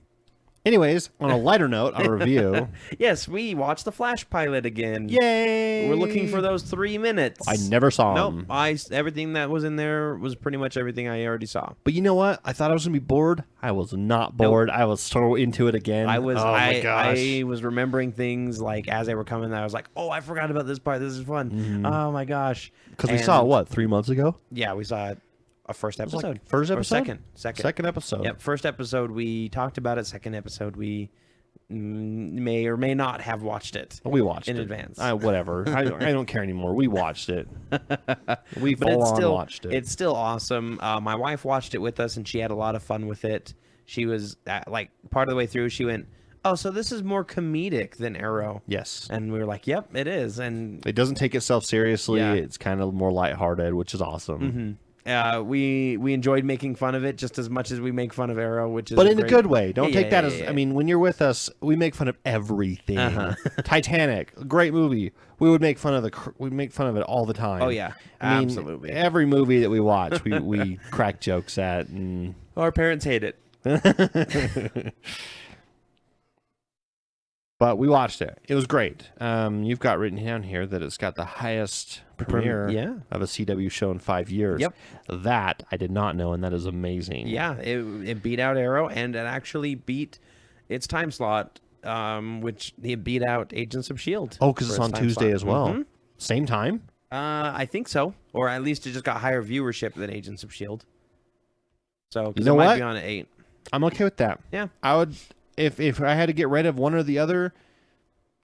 A: Anyways, on a lighter note, our review.
B: Yes, we watched the Flash pilot again.
A: Yay!
B: We're looking for those 3 minutes.
A: I never saw them.
B: Nope. Everything that was in there was pretty much everything I already saw.
A: But you know what? I thought I was going to be bored. I was not bored. Nope. I was so into it again.
B: I was.
A: Oh my gosh.
B: I was remembering things as they were coming. I was like, oh, I forgot about this part. This is fun. Oh my gosh.
A: Because we saw it, what, 3 months ago?
B: Yeah, we saw it. A first episode.
A: First episode?
B: Second.
A: Second episode.
B: Yep. First episode we talked about it. Second episode we may or may not have watched it.
A: We watched
B: in
A: it.
B: advance.
A: Whatever. I don't care anymore. We watched it. We
B: But it's
A: full on
B: still
A: watched it.
B: It's still awesome. My wife watched it with us, and she had a lot of fun with it. She was like part of the way through. She went, "Oh, so this is more comedic than Arrow."
A: Yes.
B: And we were like, "Yep, it is." And
A: It doesn't take itself seriously.
B: Yeah.
A: It's kind of more lighthearted, which is awesome.
B: we enjoyed making fun of it just as much as we make fun of Arrow, which is
A: But in
B: great.
A: a good way. Don't
B: Yeah,
A: take that
B: yeah,
A: as...
B: yeah.
A: I mean, when you're with us, we make fun of everything. Titanic, great movie. We would make fun of it all the time.
B: Oh yeah,
A: I mean,
B: absolutely.
A: every movie that we watch, we crack jokes at. And
B: Our parents hate it.
A: But we watched it. It was great. You've got written down here that it's got the highest premiere of a CW show in 5 years.
B: Yep.
A: That I did not know, and that is amazing.
B: Yeah, it beat out Arrow, and it actually beat its time slot, which it beat out Agents of S.H.I.E.L.D.
A: Oh, because it's on Tuesday as well.
B: Mhm.
A: Same time?
B: I think so, or at least it just got higher viewership than Agents of S.H.I.E.L.D. So, because
A: You know
B: it might
A: what?
B: be on at 8.
A: I'm okay with that.
B: Yeah.
A: I would... If I had to get rid of one or the other...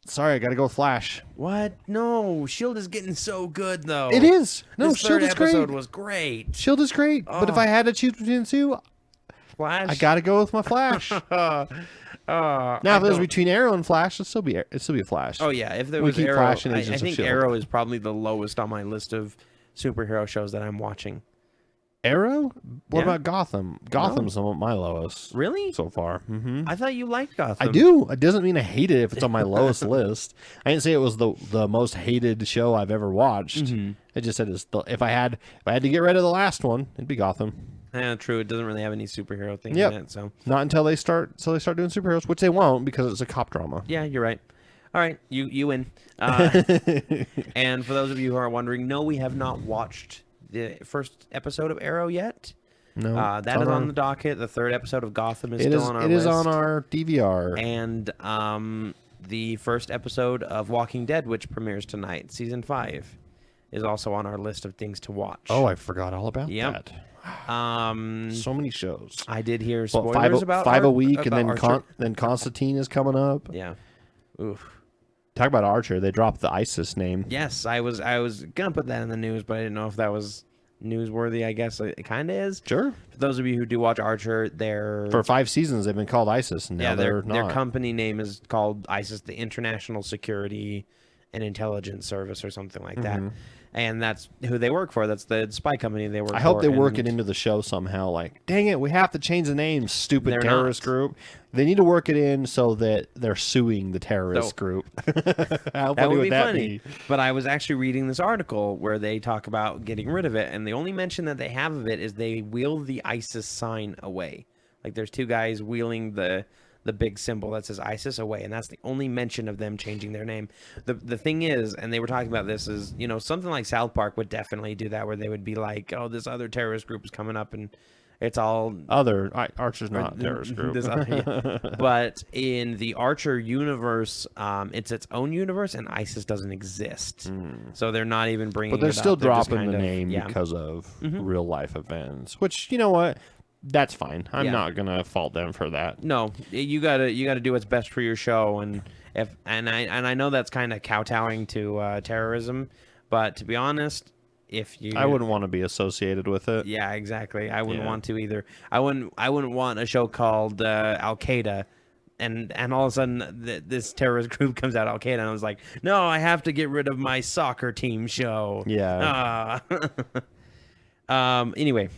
A: Sorry, I got to go with Flash.
B: What? No, S.H.I.E.L.D. is getting so good, though.
A: It is. No,
B: This
A: S.H.I.E.L.D.
B: third
A: is great.
B: episode was great.
A: S.H.I.E.L.D. is great. But if
B: Oh.
A: I had to choose between the two,
B: Flash?
A: I got to go with my Flash. Now, if it was between Arrow and Flash, it'd still be a Flash.
B: Oh, yeah, if there
A: We
B: was
A: keep
B: Arrow,
A: Flash and
B: I
A: Agents of
B: think
A: S.H.I.E.L.D.
B: Arrow is probably the lowest on my list of superhero shows that I'm watching.
A: Arrow? What
B: Yeah.
A: about Gotham? Gotham's my lowest
B: Really?
A: so far. Mm-hmm.
B: I thought you liked Gotham.
A: I do. It doesn't mean I hate it if it's on my lowest list. I didn't say it was the most hated show I've ever watched.
B: Mm-hmm.
A: It just said if I had to get rid of the last one, it'd be Gotham.
B: Yeah, true. It doesn't really have any superhero things
A: Yep.
B: in it, so
A: Not until they start doing superheroes, which they won't because it's a cop drama.
B: yeah, you're right. All right, you win. And for those of you who are wondering, no, we have not watched the first episode of Arrow yet.
A: No,
B: That is on the docket. The third episode of Gotham is
A: It
B: still
A: is.
B: on our
A: It
B: list.
A: is on our DVR.
B: And the first episode of Walking Dead, which premieres tonight, season 5, is also on our list of things to watch.
A: Oh, I forgot all about
B: Yep.
A: that. So many shows.
B: I did hear
A: Well,
B: spoilers about
A: five a
B: Ar-
A: week, and
B: about
A: then
B: Archer.
A: then Constantine is coming up.
B: Yeah. Oof.
A: Talk about Archer. They dropped the ISIS name.
B: Yes, I was gonna put that in the news, but I didn't know if that was newsworthy. I guess it kind of is.
A: Sure.
B: For those of you who do watch Archer,
A: For 5 seasons, they've been called ISIS, and now
B: their
A: they're not.
B: company name is called ISIS, the International Security and Intelligence Service, or something like that. And that's who they work for. That's the spy company they work for.
A: I hope they work it
B: and-
A: into the show somehow. Like, dang it, we have to change the name, stupid
B: They're
A: terrorist
B: not.
A: group. They need to work it in so that they're suing the terrorist
B: So-
A: group. How
B: That
A: funny
B: would be
A: that
B: funny.
A: be?
B: But I was actually reading this article where they talk about getting rid of it, and the only mention that they have of it is they wheel the ISIS sign away. Like there's two guys wheeling the big symbol that says ISIS away, and that's the only mention of them changing their name. The thing is, and they were talking about this, is something like South Park would definitely do that, where they would be like, oh, this other terrorist group is coming up, and it's all
A: Archer's not a terrorist group.
B: But in the Archer universe, it's its own universe, and ISIS doesn't exist. So they're not even bringing.
A: But they're
B: it
A: still
B: up. They're just
A: dropping the
B: kind of-
A: name
B: yeah.
A: because of real life events. Which, you know what? That's fine. I'm
B: Yeah.
A: not gonna fault them for that.
B: No, you gotta do what's best for your show, and I know that's kind of kowtowing to terrorism, but to be honest, if you
A: I wouldn't want to be associated with it.
B: yeah, exactly, I wouldn't
A: Yeah.
B: want to either. I wouldn't want a show called Al Qaeda. And all of a sudden, this terrorist group comes out, Al Qaeda, and I was like, no, I have to get rid of my soccer team show.
A: Yeah.
B: Anyway,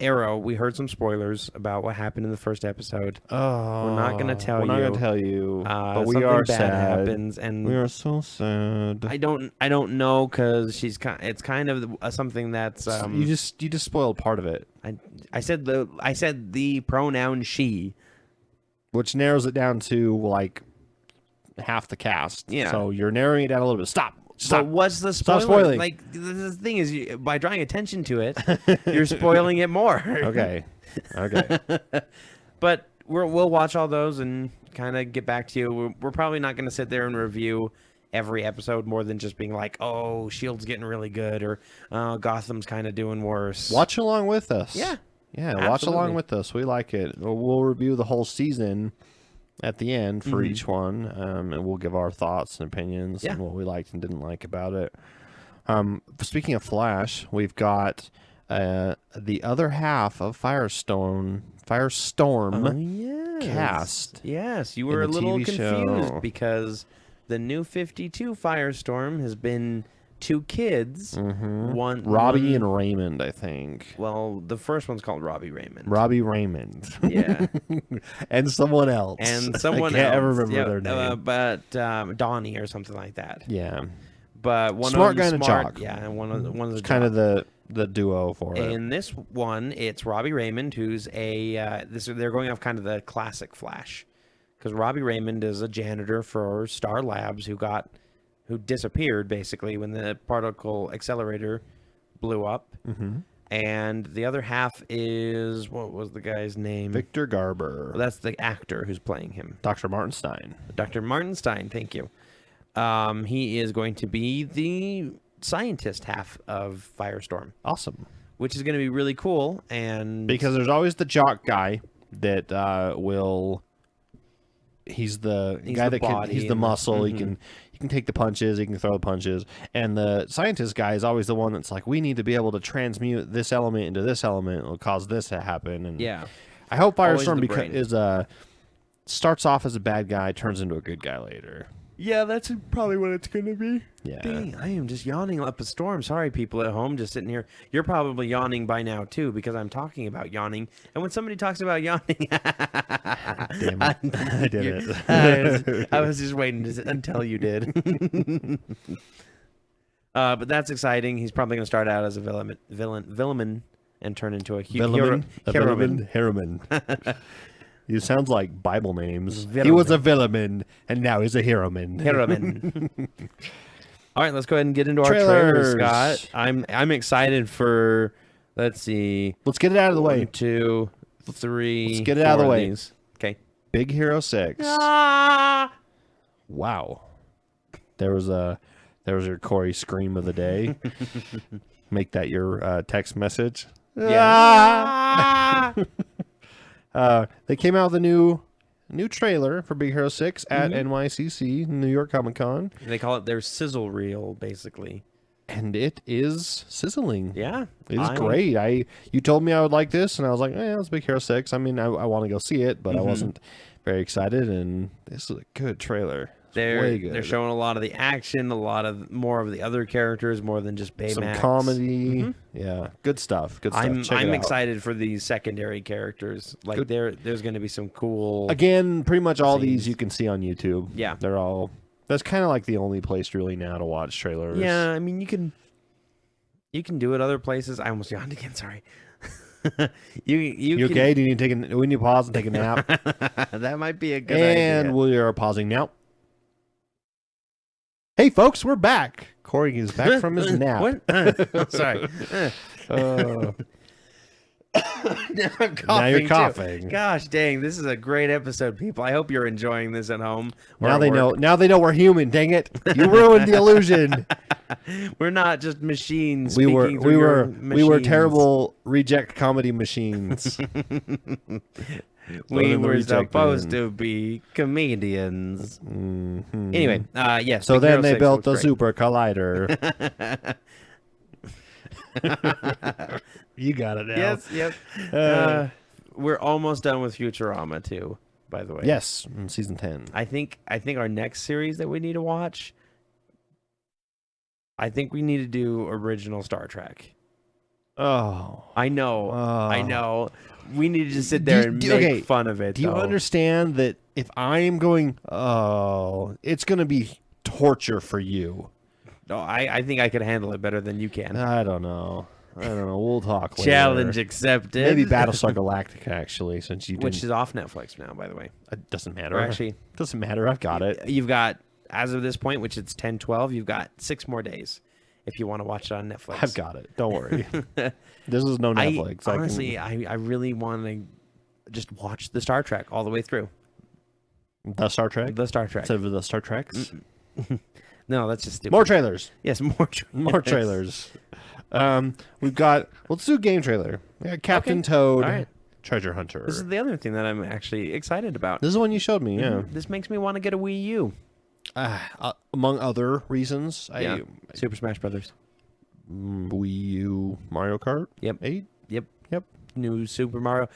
B: Arrow, we heard some spoilers about what happened in the first episode.
A: Oh,
B: We're not gonna tell
A: We're not
B: you.
A: gonna tell you. But we
B: Something
A: are
B: bad
A: sad.
B: happens, and
A: We are so sad.
B: I don't know, because it's kind of something that's
A: you just spoiled part of it,
B: I said the pronoun she.
A: which narrows it down to like half the cast.
B: Yeah.
A: So you're narrowing it down a little bit. Stop.
B: But what's the spoiler?
A: Stop spoiling.
B: Like the thing is, by drawing attention to it, you're spoiling it more.
A: Okay. Okay.
B: But we'll watch all those and kind of get back to you. We're probably not going to sit there and review every episode more than just being like, oh, Shield's getting really good, or Gotham's kind of doing worse.
A: Watch along with us.
B: Yeah.
A: Yeah. Watch
B: Absolutely.
A: along with us. We like it. We'll review the whole season at the end for each one, and we'll give our thoughts and opinions and what we liked and didn't like about it. Speaking of Flash, we've got the other half of Firestorm cast.
B: Yes, you were a little confused because the new 52 Firestorm has been 2 kids. One
A: Robbie and Raymond, I think.
B: Well, the first one's called Robbie Raymond.
A: Robbie Raymond.
B: Yeah.
A: And someone else.
B: I can't
A: ever remember their name.
B: But Donnie or something like that.
A: Yeah.
B: But one
A: smart
B: of
A: guy
B: them
A: and a
B: smart,
A: jock.
B: yeah, and one of the
A: kind of the duo for it.
B: In this one, it's Robbie Raymond, who's they're going off kind of the classic Flash, because Robbie Raymond is a janitor for Star Labs who disappeared basically when the particle accelerator blew up. And the other half is, what was the guy's name?
A: Victor Garber.
B: Well, that's the actor who's playing him.
A: Dr. Martinstein.
B: Dr. Martinstein, thank you. He is going to be the scientist half of Firestorm.
A: Awesome.
B: Which is going to be really cool. And
A: because there's always the jock guy that he's the guy that he's the muscle. He can take the punches, he can throw the punches, and the scientist guy is always the one that's like, we need to be able to transmute this element into this element. It'll cause this to happen. And I hope Firestorm starts off as a bad guy, turns into a good guy later.
B: Yeah, that's probably what it's going to be.
A: Yeah.
B: Dang, I am just yawning up a storm. Sorry, people at home, just sitting here. You're probably yawning by now, too, because I'm talking about yawning. And when somebody talks about yawning...
A: Damn it. I did
B: it. I was just waiting until you did. But that's exciting. He's probably going to start out as a villain and turn into a hero.
A: It sounds like Bible names. He was a villain, and now he's a heroman.
B: All right, let's go ahead and get into our trailers, Scott. I'm excited for. Let's see.
A: Let's get it out of the way.
B: 1, 2, 3.
A: Let's get it out of the way.
B: Okay.
A: Big Hero 6. Wow. There was your Corey scream of the day. Make that your text message.
B: Yeah.
A: They came out with a new trailer for Big Hero 6 at NYCC, New York Comic Con.
B: They call it their sizzle reel, basically.
A: And it is sizzling.
B: Yeah.
A: It is great. You told me I would like this, and I was like, it's Big Hero 6. I mean, I want to go see it, but I wasn't very excited, and this is a good trailer.
B: They're showing a lot of the action, more of the other characters, more than just Baymax.
A: Some comedy. Yeah, good stuff.
B: I'm excited for these secondary characters. Like there's going to be some cool.
A: Again, pretty much all these you can see on YouTube.
B: Yeah,
A: they're all. That's kind of like the only place really now to watch trailers.
B: Yeah, I mean you can do it other places. I almost yawned again. Sorry. You
A: okay? Do you need we need to pause and take a nap?
B: That might be a good idea.
A: And we are pausing now. Hey, folks, we're back. Corey is back from his nap.
B: What? Sorry.
A: Now you're coughing.
B: Too. Gosh dang, this is a great episode, people. I hope you're enjoying this at home.
A: Now they know. Now they know we're human. Dang it! You ruined the illusion.
B: We're not just machines.
A: We were terrible reject comedy machines.
B: We were supposed to be comedians. Anyway, yes.
A: So then they built the Super Collider. You got it now.
B: Yes, yep. We're almost done with Futurama too, by the way.
A: Yes, in season 10.
B: I think our next series that we need to watch, I think we need to do original Star Trek.
A: Oh.
B: I know. We need to just sit there and make fun of it.
A: Do you understand that if I am going, it's going to be torture for you?
B: No, I think I could handle it better than you can.
A: I don't know. We'll talk later.
B: Challenge accepted.
A: Maybe Battlestar Galactica, actually, since you didn't.
B: Which is off Netflix now, by the way.
A: It doesn't matter.
B: Actually,
A: doesn't matter. I've got it.
B: You've got, as of this point, which it's 10/12, you've got 6 more days if you want to watch it on Netflix.
A: I've got it. Don't worry. This is no Netflix.
B: Honestly, I really want to just watch the Star Trek all the way through.
A: The Star Trek?
B: The Star Trek.
A: Instead of the Star Treks?
B: No, that's just stupid.
A: More trailers.
B: Yes, more trailers.
A: More trailers. We've got, let's do a game trailer. We got Captain Toad.
B: All right.
A: treasure hunter.
B: This is the other thing that I'm actually excited about.
A: This is the one you showed me, yeah.
B: This makes me want to get a Wii U.
A: Among other reasons,
B: Super Smash Brothers.
A: Wii U Mario Kart.
B: Yep.
A: 8.
B: Yep.
A: Yep.
B: New Super Mario.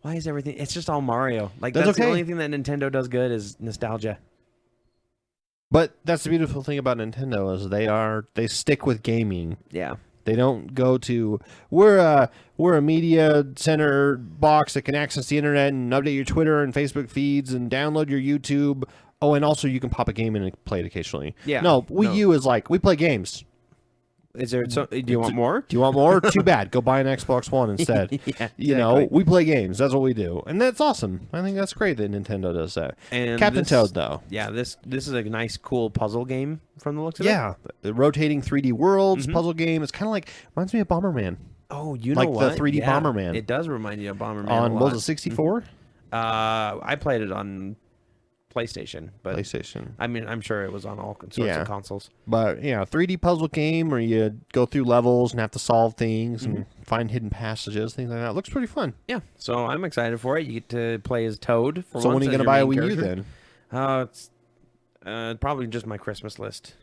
B: Why is everything? It's just all Mario. Like
A: That's
B: that's
A: okay.
B: the only thing that Nintendo does good is nostalgia.
A: But that's the beautiful thing about Nintendo is they stick with gaming.
B: Yeah.
A: They don't go to we're a media center box that can access the internet and update your Twitter and Facebook feeds and download your YouTube. Oh, and also you can pop a game in and play it occasionally.
B: Yeah.
A: No, Wii U is like we play games.
B: Is there? Do you want more?
A: Do you want more? Too bad. Go buy an Xbox One instead.
B: Yeah, exactly.
A: You know, we play games. That's what we do, and that's awesome. I think that's great that Nintendo does that.
B: And
A: Captain Toad, though.
B: Yeah, this is a nice, cool puzzle game from the looks of it.
A: Yeah, the rotating 3D worlds puzzle game. It's kind of like reminds me of Bomberman.
B: Oh, you know
A: like
B: what?
A: the 3D Bomberman.
B: It does remind you of Bomberman
A: On
B: a lot.
A: was it 64?
B: I played it on PlayStation, but
A: PlayStation.
B: I mean, I'm sure it was on all sorts of consoles.
A: But yeah, 3D puzzle game where you go through levels and have to solve things and find hidden passages, things like that. It looks pretty fun.
B: Yeah, so I'm excited for it. You get to play as Toad.
A: So when are you going to buy a Wii U then?
B: It's probably just my Christmas list.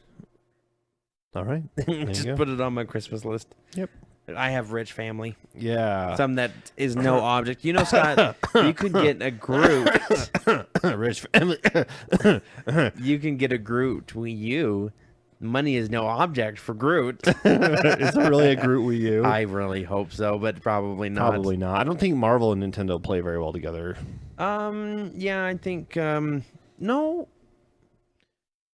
A: All right.
B: Just put it on my Christmas list.
A: Yep.
B: I have rich family.
A: Yeah.
B: Some that is no object. You know, Scott, you could get a Groot.
A: Rich family.
B: You can get a Groot Wii U. Money is no object for Groot.
A: Is it really a Groot Wii U?
B: I really hope so, but probably not.
A: Probably not. I don't think Marvel and Nintendo play very well together.
B: Yeah, I think no.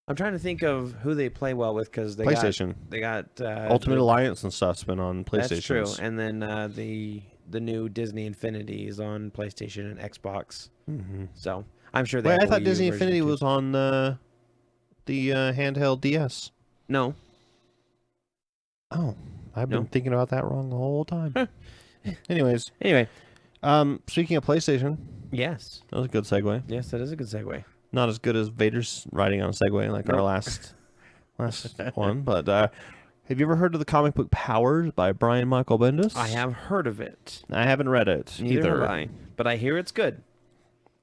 B: I'm trying to think of who they play well with because
A: PlayStation.
B: They got
A: Ultimate Alliance and stuff's been on PlayStation.
B: That's true. And then the new Disney Infinity is on PlayStation and Xbox. Mm-hmm. So I'm sure they.
A: Wait,
B: have
A: I thought
B: Wii U
A: Disney
B: version
A: Infinity
B: too.
A: was on the handheld DS.
B: No.
A: Oh, I've been thinking about that wrong the whole time. Anyways,
B: Anyway.
A: Speaking of PlayStation,
B: Yes.
A: that was a good segue.
B: Yes, that is a good segue.
A: Not as good as Vader's riding on a Segway like our last one, but have you ever heard of the comic book Powers by Brian Michael Bendis?
B: I have heard of it.
A: I haven't read it
B: Neither
A: either.
B: have I, but I hear it's good.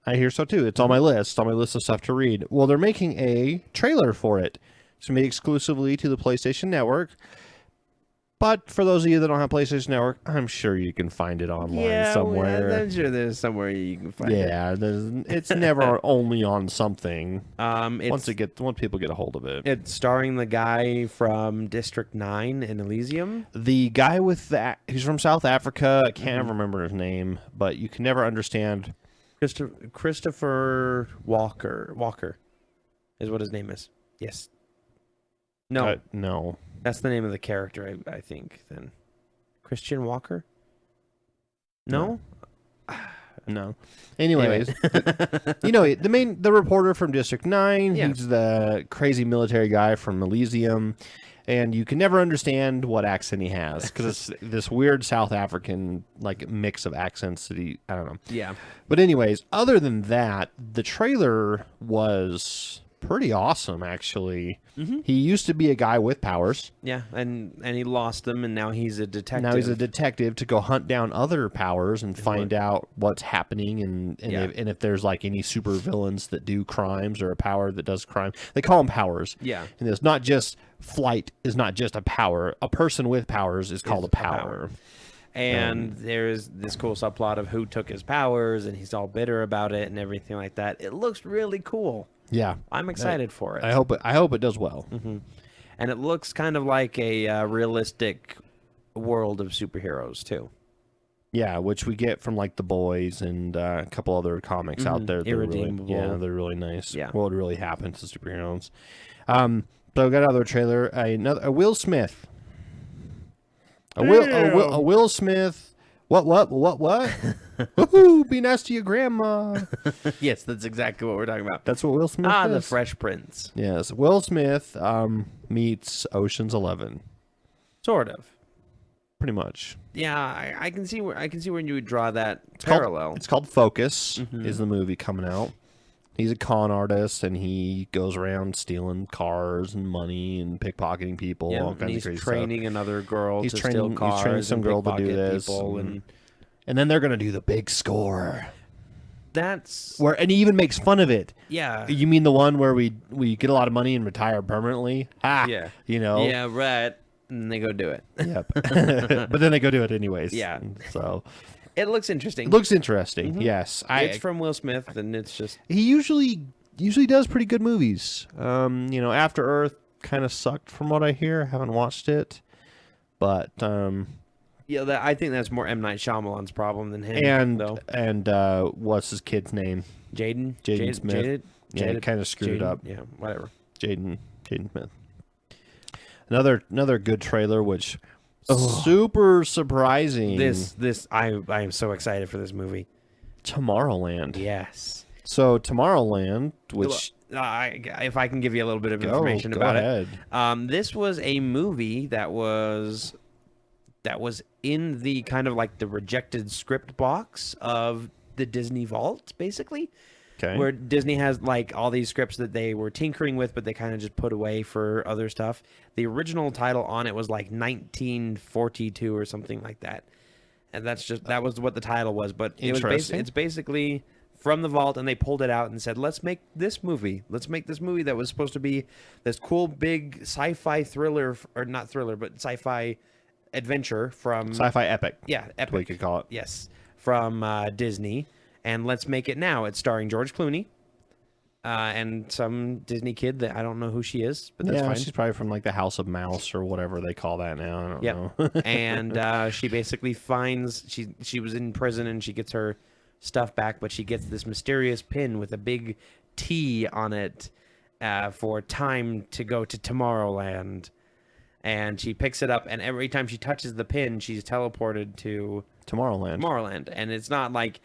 A: I hear so too. It's on my list of stuff to read. Well, they're making a trailer for it. It's made exclusively to the PlayStation Network. But for those of you that don't have PlayStation Network, I'm sure you can find it online somewhere.
B: I'm sure there's somewhere you can find it.
A: Yeah, it's never only on something.
B: Once
A: people get a hold of it.
B: It's starring the guy from District 9 in Elysium.
A: The guy with that, he's from South Africa. I can't remember his name, but you can never understand.
B: Christopher Walker is what his name is. Yes. No.
A: No.
B: That's the name of the character, I think, then. Christian Walker? No?
A: No. Anyways, the reporter from District 9, he's the crazy military guy from Elysium, and you can never understand what accent he has because it's this weird South African like mix of accents that I don't know.
B: Yeah.
A: But anyways, other than that, the trailer was pretty awesome, actually. Mm-hmm. He used to be a guy with powers.
B: Yeah, and he lost them, and now he's a detective.
A: Now he's a detective to go hunt down other powers and find out what's happening and if there's like any super villains that do crimes or a power that does crime. They call them powers.
B: Yeah.
A: And it's not just flight is not just a power. A person with powers is called a power.
B: And there's this cool subplot of who took his powers, and he's all bitter about it and everything like that. It looks really cool.
A: Yeah,
B: I'm excited for it.
A: I hope it does well.
B: Mm-hmm. And it looks kind of like a realistic world of superheroes too.
A: Yeah, which we get from like The Boys and a couple other comics out there.
B: Irredeemable.
A: They're really nice.
B: Yeah,
A: what would really happen to superheroes? So we got another trailer. A Will Smith. A Will Smith. What? Woohoo! Be nice to your grandma.
B: Yes, that's exactly what we're talking about.
A: That's what Will Smith is.
B: The Fresh Prince.
A: Yes, Will Smith meets Ocean's 11.
B: Sort of.
A: Pretty much.
B: Yeah, I can see where you would draw that parallel.
A: It's called Focus. Is the movie coming out? He's a con artist, and he goes around stealing cars and money and pickpocketing people.
B: Yeah,
A: all kinds
B: he's
A: of crazy
B: training
A: stuff.
B: another girl
A: He's
B: to
A: training-
B: steal cars.
A: he's training some
B: and
A: girl to do
B: pickpocket
A: this,
B: people
A: and And then they're going to do the big score.
B: That's
A: And he even makes fun of it.
B: yeah.
A: You mean the one where we get a lot of money and retire permanently? Ha!
B: Yeah.
A: You know?
B: Yeah, right. And they go do it.
A: Yep. But then they go do it anyways.
B: Yeah.
A: So
B: It looks interesting.
A: it looks interesting. Yes.
B: It's from Will Smith, and it's just
A: He usually does pretty good movies. After Earth kind of sucked from what I hear. Haven't watched it. But
B: I think that's more M. Night Shyamalan's problem than him.
A: and what's his kid's name?
B: Jaden
A: Smith. It kind of screwed up.
B: Yeah, whatever.
A: Jaden Smith. Another good trailer, which super surprising.
B: This I am so excited for this movie.
A: Tomorrowland.
B: Yes.
A: So Tomorrowland, which
B: if I can give you a little bit of information about it, this was a movie that was in the kind of like the rejected script box of the Disney Vault, basically.
A: Okay.
B: Where Disney has like all these scripts that they were tinkering with, but they kind of just put away for other stuff. The original title on it was like 1942 or something like that, and that was what the title was. But it's basically from the vault, and they pulled it out and said, "Let's make this movie. Let's make this movie that was supposed to be this cool big sci-fi thriller, or not thriller, but sci-fi adventure from
A: sci-fi epic."
B: Yeah, epic.
A: We could call it.
B: Yes, from Disney. And let's make it now. It's starring George Clooney and some Disney kid that I don't know who she is, but that's fine.
A: She's probably from like the House of Mouse or whatever they call that now. I don't know.
B: And she basically finds she was in prison and she gets her stuff back, but she gets this mysterious pin with a big T on it for time to go to Tomorrowland. And she picks it up, and every time she touches the pin, she's teleported to Tomorrowland, and it's not like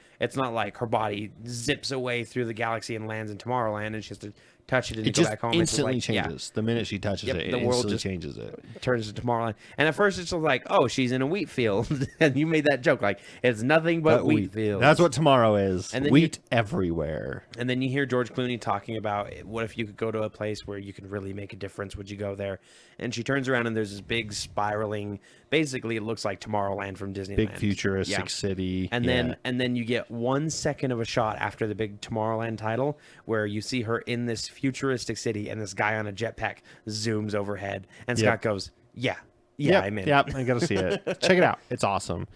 B: her body zips away through the galaxy and lands in Tomorrowland, and she has to touch it and go back home.
A: It just instantly changes. The minute she touches it,
B: the world just
A: changes it.
B: Turns to Tomorrowland. And at first it's like, oh, she's in a wheat field. And you made that joke, like, it's nothing but wheat fields.
A: That's what tomorrow is.
B: And then
A: wheat everywhere.
B: And then you hear George Clooney talking about, what if you could go to a place where you could really make a difference? Would you go there? And she turns around and there's this big spiraling, basically it looks like Tomorrowland from Disneyland.
A: Big futuristic city.
B: And then you get 1 second of a shot after the big Tomorrowland title where you see her in this futuristic city and this guy on a jetpack zooms overhead. And Scott goes, yeah, I'm in.
A: Yep, I gotta see it. Check it out. It's awesome.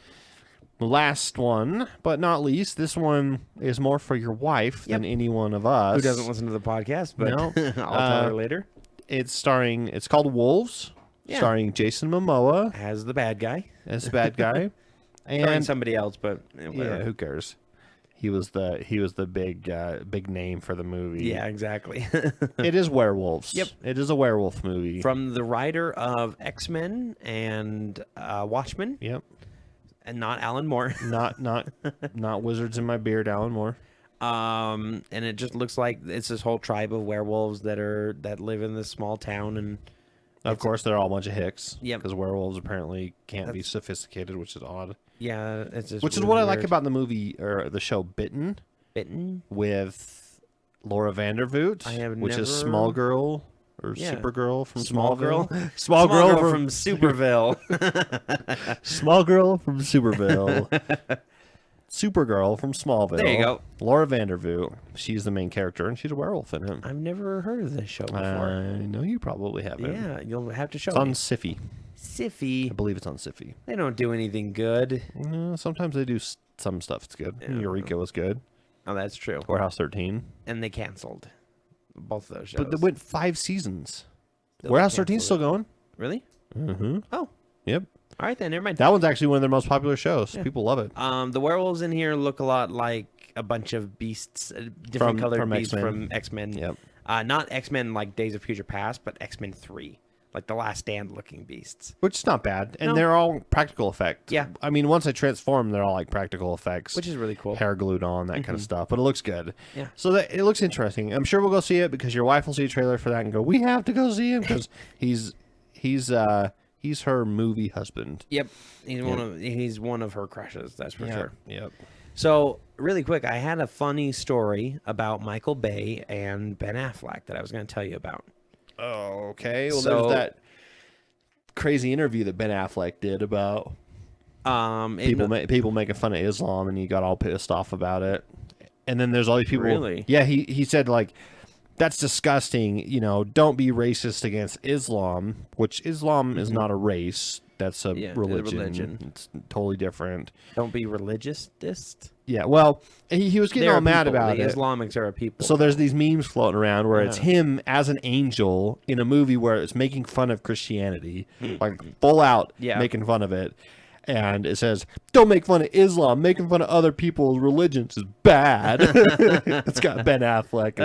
A: Last one, but not least, this one is more for your wife than any one of us.
B: Who doesn't listen to the podcast, but
A: No.
B: I'll tell her later.
A: It's called Wolves, starring Jason Momoa
B: As the bad guy.
A: as the bad guy.
B: And somebody else, but whatever.
A: Yeah, who cares? He was the big name for the movie.
B: Yeah, exactly.
A: It is werewolves.
B: Yep.
A: It is a werewolf movie.
B: From the writer of X-Men and Watchmen.
A: Yep.
B: And not Alan Moore.
A: Not Wizards in My Beard, Alan Moore.
B: And it just looks like it's this whole tribe of werewolves that live in this small town, and
A: of course they're all a bunch of hicks.
B: Yep.
A: Because werewolves apparently can't be sophisticated, which is odd.
B: Yeah, it's just
A: which is what I like about the movie or the show Bitten.
B: Bitten
A: with Laura Vandervoot, which is Small Girl or Supergirl from Smallville.
B: Small girl from Superville.
A: Small Girl from Superville. Supergirl from Smallville.
B: There you go.
A: Laura Vandervoot. She's the main character, and she's a werewolf in it.
B: I've never heard of this show before.
A: I know you probably haven't.
B: Yeah, you'll have to show
A: It's on
B: me.
A: Syfy.
B: Syfy.
A: I believe it's on Syfy.
B: They don't do anything good.
A: Sometimes they do some stuff. It's good.
B: Yeah.
A: Eureka was good.
B: Oh, that's true.
A: Warehouse 13.
B: And they canceled both of those shows.
A: But they went 5 seasons. Warehouse 13 is still going.
B: Really?
A: Mm-hmm.
B: Oh.
A: Yep.
B: All right, then. Never mind.
A: That one's actually one of their most popular shows. Yeah. People love it.
B: The werewolves in here look a lot like a bunch of beasts, different colored beasts from X-Men.
A: Yep.
B: Not X-Men like Days of Future Past, but X-Men 3. Like the Last Stand looking beasts.
A: Which is not bad. And they're all practical effects.
B: Yeah.
A: I mean, once they transform, they're all like practical effects.
B: Which is really cool.
A: Hair glued on, that kind of stuff. But it looks good.
B: Yeah.
A: So it looks interesting. I'm sure we'll go see it because your wife will see a trailer for that and go, we have to go see him because he's her movie husband.
B: Yep. He's one of her crushes, that's for sure.
A: Yep.
B: So, really quick, I had a funny story about Michael Bay and Ben Affleck that I was going to tell you about.
A: Oh, okay. Well, there's that crazy interview that Ben Affleck did about People making fun of Islam, and he got all pissed off about it. And then there's all these people.
B: Really?
A: Yeah, he said like, that's disgusting. You know, don't be racist against Islam, which Islam is not a race. That's a religion. It's totally different.
B: Don't be religiousist.
A: Yeah, well, he was getting all mad about it.
B: Islamics are a people.
A: So there's these memes floating around where it's him as an angel in a movie where it's making fun of Christianity, like full out making fun of it. And it says, don't make fun of Islam. Making fun of other people's religions is bad. It's got Ben Affleck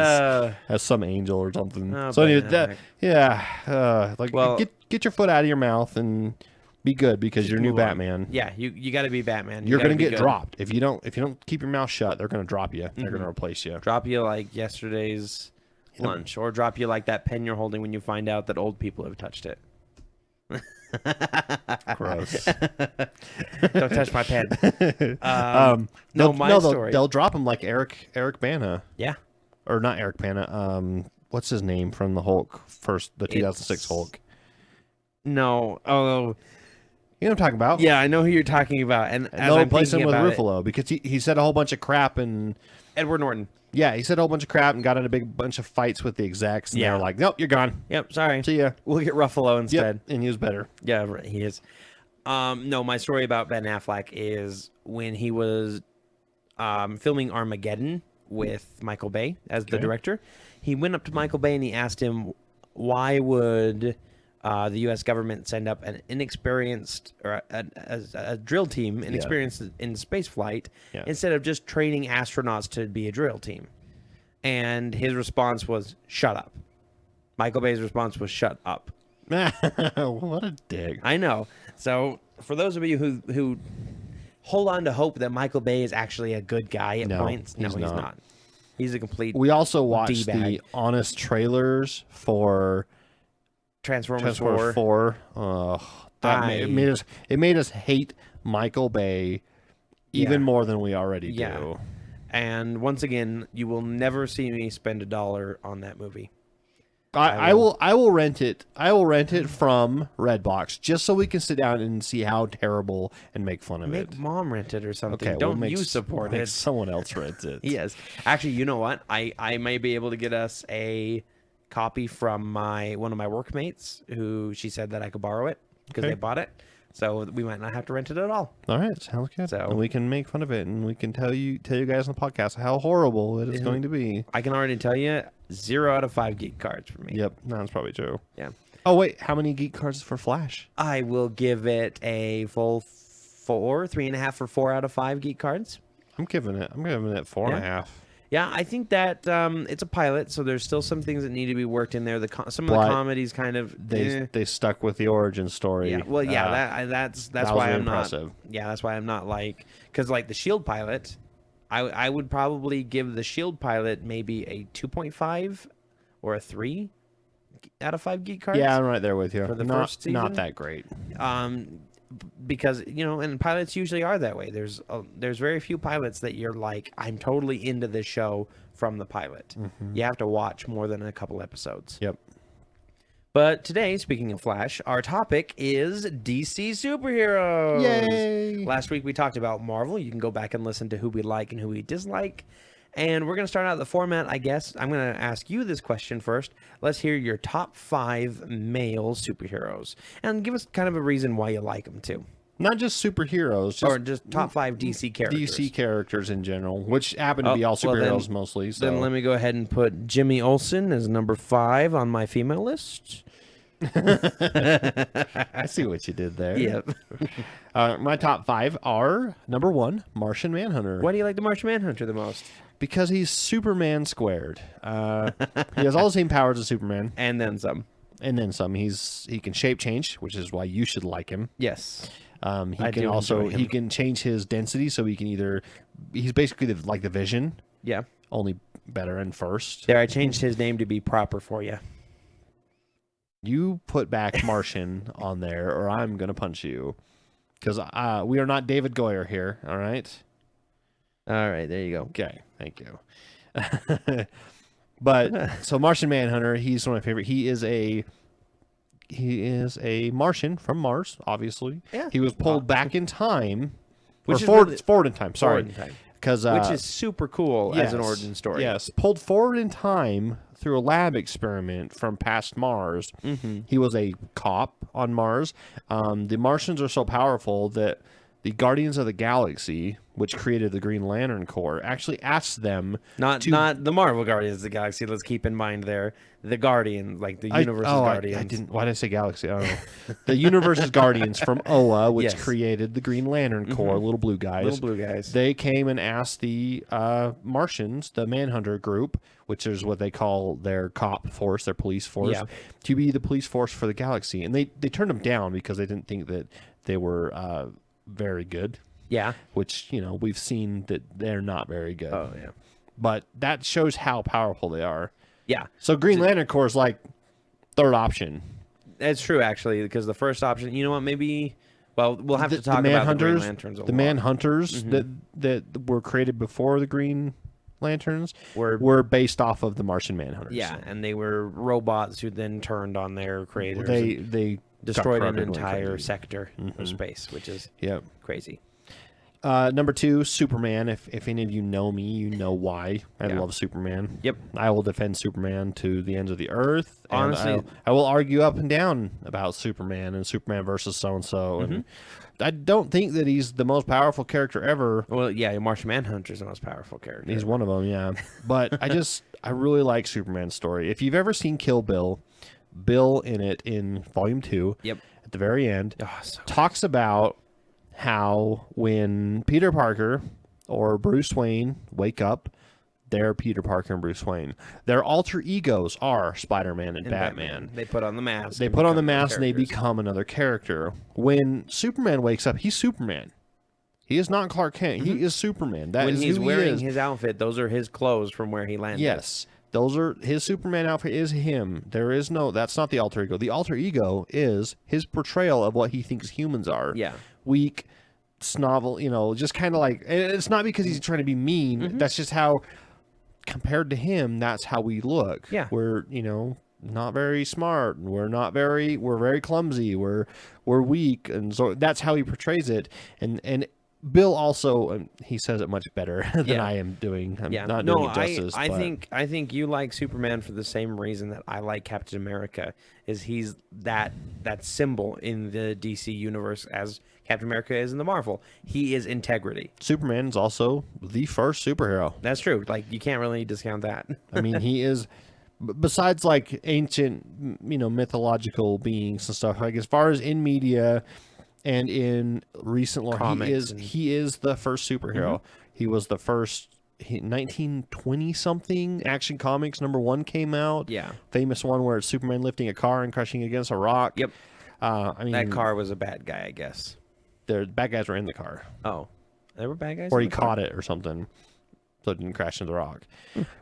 A: as some angel or something. So anyway, get your foot out of your mouth and be good because you're new Batman.
B: Yeah, you got to be Batman.
A: You're going to get dropped. If you don't keep your mouth shut, they're going to drop you. They're going to replace you.
B: Drop you like yesterday's lunch, or drop you like that pen you're holding when you find out that old people have touched it.
A: Gross.
B: Don't touch my pen. Story.
A: They'll drop him like Eric Bana.
B: Yeah.
A: Or not Eric Bana. What's his name from the Hulk the 2006 Hulk?
B: No. Oh.
A: You know what I'm talking about?
B: Yeah, I know who you're talking about. And as
A: they'll
B: I'm
A: replace him with
B: about
A: Ruffalo because he said a whole bunch of crap and
B: Edward Norton.
A: Yeah, he said a whole bunch of crap and got in a big bunch of fights with the execs. And they were like, nope, you're gone.
B: Yep, sorry.
A: See ya.
B: We'll get Ruffalo instead.
A: Yep, and he was better.
B: Yeah, he is. No, my story about Ben Affleck is when he was filming Armageddon with Michael Bay as the director. He went up to Michael Bay and he asked him, why would the U.S. government send up an inexperienced or a drill team inexperienced in space flight instead of just training astronauts to be a drill team? And his response was, shut up. Michael Bay's response was, shut up.
A: What a dick.
B: I know. So for those of you who hold on to hope that Michael Bay is actually a good guy at points, he's not. He's a complete
A: We also watched
B: D-bag.
A: the honest trailers for
B: Transformers 4.
A: It made us hate Michael Bay even more than we already do.
B: And once again, you will never see me spend $1 on that movie.
A: I will rent it. I will rent it from Redbox just so we can sit down and see how terrible and make fun of it.
B: Make mom rent it or something.
A: Okay,
B: Don't you support it?
A: Someone else rent it.
B: Yes. Actually, you know what? I may be able to get us a copy from one of my workmates who she said that I could borrow it because they bought it. So we might not have to rent it at all.
A: All right, sounds good.
B: So
A: and we can make fun of it, and we can tell you guys on the podcast how horrible it is going to be.
B: I can already tell you, 0 out of 5 geek cards for me.
A: Yep, that's probably true.
B: Yeah.
A: Oh wait, how many geek cards for Flash?
B: I will give it a full 3.5 or 4 out of 5 geek cards.
A: I'm giving it 4.5.
B: Yeah, I think that it's a pilot, so there's still some things that need to be worked in there. Some of the comedies kind of
A: they stuck with the origin story.
B: Yeah, well, that's why I'm
A: impressive.
B: not. Yeah, that's why I'm not because the Shield pilot, I would probably give the Shield pilot maybe a 2.5 or a 3 out of 5 geek cards.
A: Yeah, I'm right there with you.
B: For the first season,
A: not that great.
B: Because and pilots usually are that way. There's very few pilots that you're like, I'm totally into this show from the pilot. You have to watch more than a couple episodes.
A: Yep.
B: But today, speaking of Flash, our topic is DC superheroes.
A: Yay!
B: Last week we talked about Marvel. You can go back and listen to who we like and who we dislike. And we're going to start out the format, I guess. I'm going to ask you this question first. Let's hear your top 5 male superheroes. And give us kind of a reason why you like them, too.
A: Not just superheroes.
B: Or just top 5 DC characters.
A: DC characters in general, which happen to be all superheroes mostly. So.
B: Then let me go ahead and put Jimmy Olsen as number 5 on my female list.
A: I see what you did there.
B: Yep.
A: My top 5 are, number 1, Martian Manhunter.
B: Why do you like the Martian Manhunter the most?
A: Because he's Superman squared. He has all the same powers as Superman.
B: And then some.
A: And then some. He can shape change, which is why you should like him.
B: Yes.
A: He can change his density, so he's basically like the Vision.
B: Yeah.
A: Only better and first.
B: There, I changed his name to be proper for you.
A: You put back Martian on there, or I'm gonna punch you. Because we are not David Goyer here. All right.
B: All right, there you go.
A: Okay, thank you. But so Martian Manhunter, he's one of my favorite. He is a he is a Martian from Mars, obviously.
B: Yeah.
A: He was pulled back in time,
B: Which is
A: forward in time. Sorry,
B: forward in time.
A: because
B: Which is super cool as an origin story.
A: Yes, pulled forward in time through a lab experiment from past Mars.
B: Mm-hmm.
A: He was a cop on Mars. The Martians are so powerful that the Guardians of the Galaxy, which created the Green Lantern Corps, actually asked them
B: not the Marvel Guardians of the Galaxy. Let's keep in mind there the Guardian, like the universe's Guardians.
A: I didn't. Why did I say Galaxy? I don't know. The universe's Guardians from Oa, which created the Green Lantern Corps, little blue guys.
B: Little blue guys.
A: They came and asked the Martians, the Manhunter group, which is what they call their cop force, their police force, to be the police force for the galaxy. And they turned them down because they didn't think that they were very good.
B: Yeah.
A: Which, we've seen that they're not very good.
B: Oh, yeah.
A: But that shows how powerful they are.
B: Yeah.
A: So Green Lantern Corps is like third option.
B: That's true, actually, because the first option, you know what, maybe... Well, we'll have to talk about the Green Lanterns a lot.
A: The Manhunters that were created before the Green Lanterns were based off of the Martian Manhunters.
B: Yeah, and they were robots who then turned on their creators.
A: They
B: destroyed an entire sector of space, which is crazy.
A: Number 2, Superman. If any of you know me, you know why I love Superman.
B: Yep.
A: I will defend Superman to the ends of the earth.
B: Honestly,
A: I will argue up and down about Superman and Superman versus so-and-so. And I don't think that he's the most powerful character ever.
B: Well, yeah, Martian Manhunter's the most powerful character.
A: He's one of them, yeah. But I really like Superman's story. If you've ever seen Kill Bill, Bill in it in Volume 2, at the very end, talks about how when Peter Parker or Bruce Wayne wake up, they're Peter Parker and Bruce Wayne. Their alter egos are Spider-Man and Batman.
B: They put on the mask.
A: They put on the mask and they become another character. When Superman wakes up, he's Superman. He is not Clark Kent. He is Superman. That is who he is.
B: When he's wearing his outfit, those are his clothes from where he landed.
A: Yes. Those are his Superman outfit is him. That's not the alter ego. The alter ego is his portrayal of what he thinks humans are.
B: Yeah.
A: Weak, snovel, just kind of like, and it's not because he's trying to be mean. That's just how, compared to him, that's how we look.
B: Yeah.
A: We're, not very smart. We're very clumsy. We're weak. And so that's how he portrays it. And Bill also, he says it much better than I am doing. I'm not doing it justice.
B: I think you like Superman for the same reason that I like Captain America, is he's that symbol in the DC universe as Captain America is in the Marvel. He is integrity.
A: Superman's also the first superhero.
B: That's true. Like, you can't really discount that.
A: I mean, he is, besides like ancient, mythological beings and stuff, like as far as in media and in recent lore, he is the first superhero. He was the first. 1920 something Action Comics #1 came out.
B: Yeah,
A: famous one where it's Superman lifting a car and crashing against a rock.
B: Yep.
A: I mean,
B: that car was a bad guy, I guess.
A: The bad guys were in the car.
B: Oh, there were bad guys.
A: Or he caught it or something, so it didn't crash into the rock.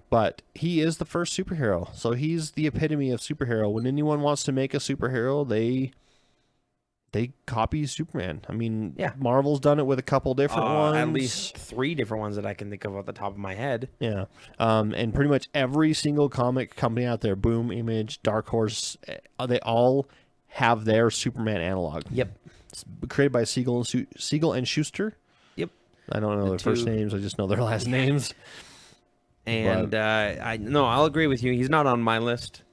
A: But he is the first superhero, so he's the epitome of superhero. When anyone wants to make a superhero, they copy Superman. I mean, Marvel's done it with a couple different ones.
B: At least 3 different ones that I can think of off the top of my head.
A: Yeah. And pretty much every single comic company out there, Boom, Image, Dark Horse, they all have their Superman analog.
B: Yep.
A: It's created by Siegel and Schuster.
B: Yep.
A: I don't know their first names. I just know their last names.
B: And I'll agree with you. He's not on my list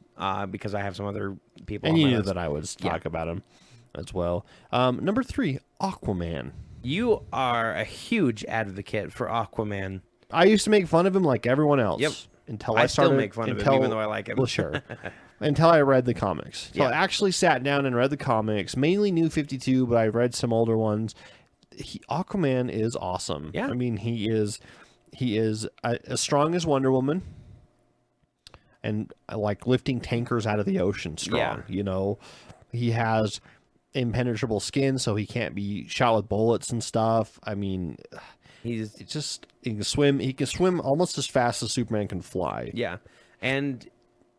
B: because I have some other people
A: and
B: on
A: you
B: my
A: knew
B: list.
A: that I would talk about him as well. Number 3, Aquaman.
B: You are a huge advocate for Aquaman.
A: I used to make fun of him like everyone else.
B: Yep.
A: Until I started,
B: still make fun of him, even though I like him.
A: Well, sure. Until I read the comics. So I actually sat down and read the comics, mainly New 52, but I read some older ones. Aquaman is awesome.
B: Yeah.
A: I mean, he is as strong as Wonder Woman, and like lifting tankers out of the ocean strong.
B: Yeah.
A: He has impenetrable skin, so he can't be shot with bullets and stuff. I mean, he can swim. He can swim almost as fast as Superman can fly.
B: Yeah, and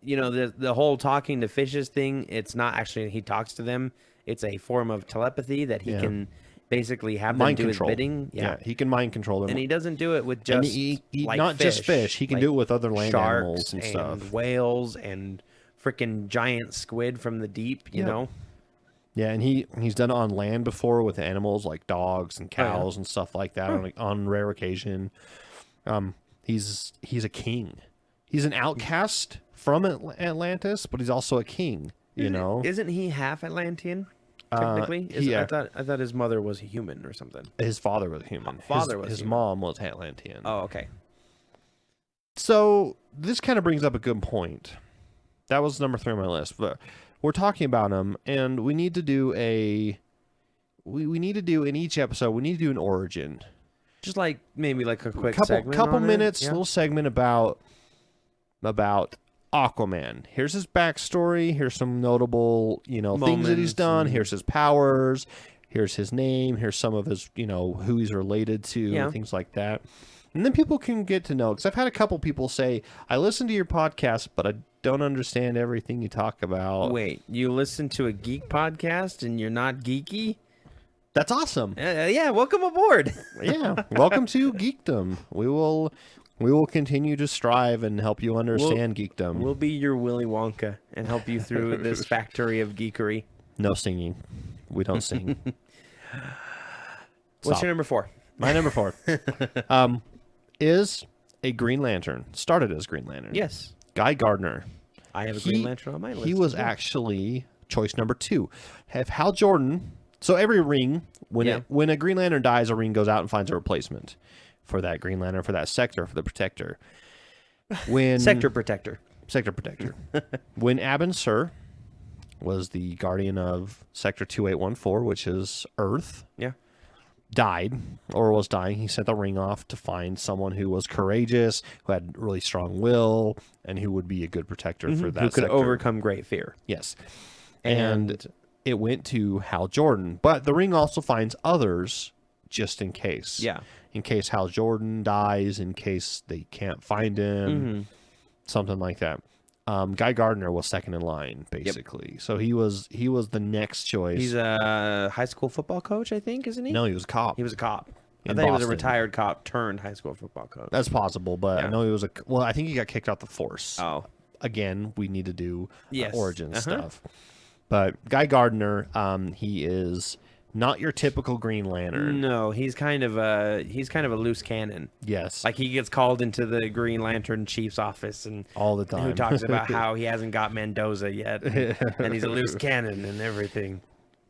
B: the whole talking to fishes thing. It's not actually he talks to them. It's a form of telepathy that he can basically have them do his bidding.
A: Yeah, he can mind control them,
B: and he doesn't do it with just
A: not just fish. He can do it with other land animals and stuff,
B: whales and freaking giant squid from the deep, you know?
A: Yeah, and he's done it on land before with animals like dogs and cows and stuff like that on rare occasion. He's a king. He's an outcast from Atlantis, but he's also a king, you know?
B: Isn't he half Atlantean? Technically, I thought his mother was a human or something.
A: His father was human. His mom was Atlantean.
B: Oh, okay.
A: So this kind of brings up a good point. That was number 3 on my list, but we're talking about him, and we need to do we need to do in each episode. We need to do an origin,
B: just like maybe like a quick
A: couple minutes, little segment about Aquaman. Here's his backstory. Here's some notable, things that he's done. Here's his powers. Here's his name. Here's some of his, who he's related to, things like that. And then people can get to know. Because I've had a couple people say, I listen to your podcast, but I don't understand everything you talk about.
B: Wait, you listen to a geek podcast and you're not geeky?
A: That's awesome.
B: Yeah, welcome aboard.
A: Yeah, welcome to Geekdom. We will continue to strive and help you understand geekdom.
B: We'll be your Willy Wonka and help you through this factory of geekery.
A: No singing. We don't sing.
B: What's your number 4?
A: My number 4 is a Green Lantern. Started as Green Lantern.
B: Yes.
A: Guy Gardner.
B: I have a Green Lantern on my list.
A: He was actually choice number 2. Have Hal Jordan. So every ring, when a Green Lantern dies, a ring goes out and finds a replacement for that Green Lantern, for that sector, for the Protector.
B: Sector Protector.
A: When Abin Sur was the guardian of Sector 2814, which is Earth, died or was dying, he sent the ring off to find someone who was courageous, who had really strong will, and who would be a good protector for that
B: who could
A: sector.
B: overcome great fear.
A: Yes. And it went to Hal Jordan. But the ring also finds others just in case.
B: Yeah.
A: In case Hal Jordan dies, in case they can't find him, something like that. Guy Gardner was second in line, basically. So he was the next choice.
B: He's a high school football coach, I think, isn't he?
A: No, he was a cop.
B: He was a cop. I thought
A: Boston.
B: he was a retired cop turned high school football coach.
A: That's possible, but I know he was I think he got kicked out the force.
B: Oh.
A: Again, we need to do origin stuff. But Guy Gardner, he is not your typical Green Lantern.
B: No, he's kind of a loose cannon.
A: Yes.
B: Like he gets called into the Green Lantern chief's office and
A: all the time.
B: Who talks about how he hasn't got Mendoza yet and he's a loose cannon and everything.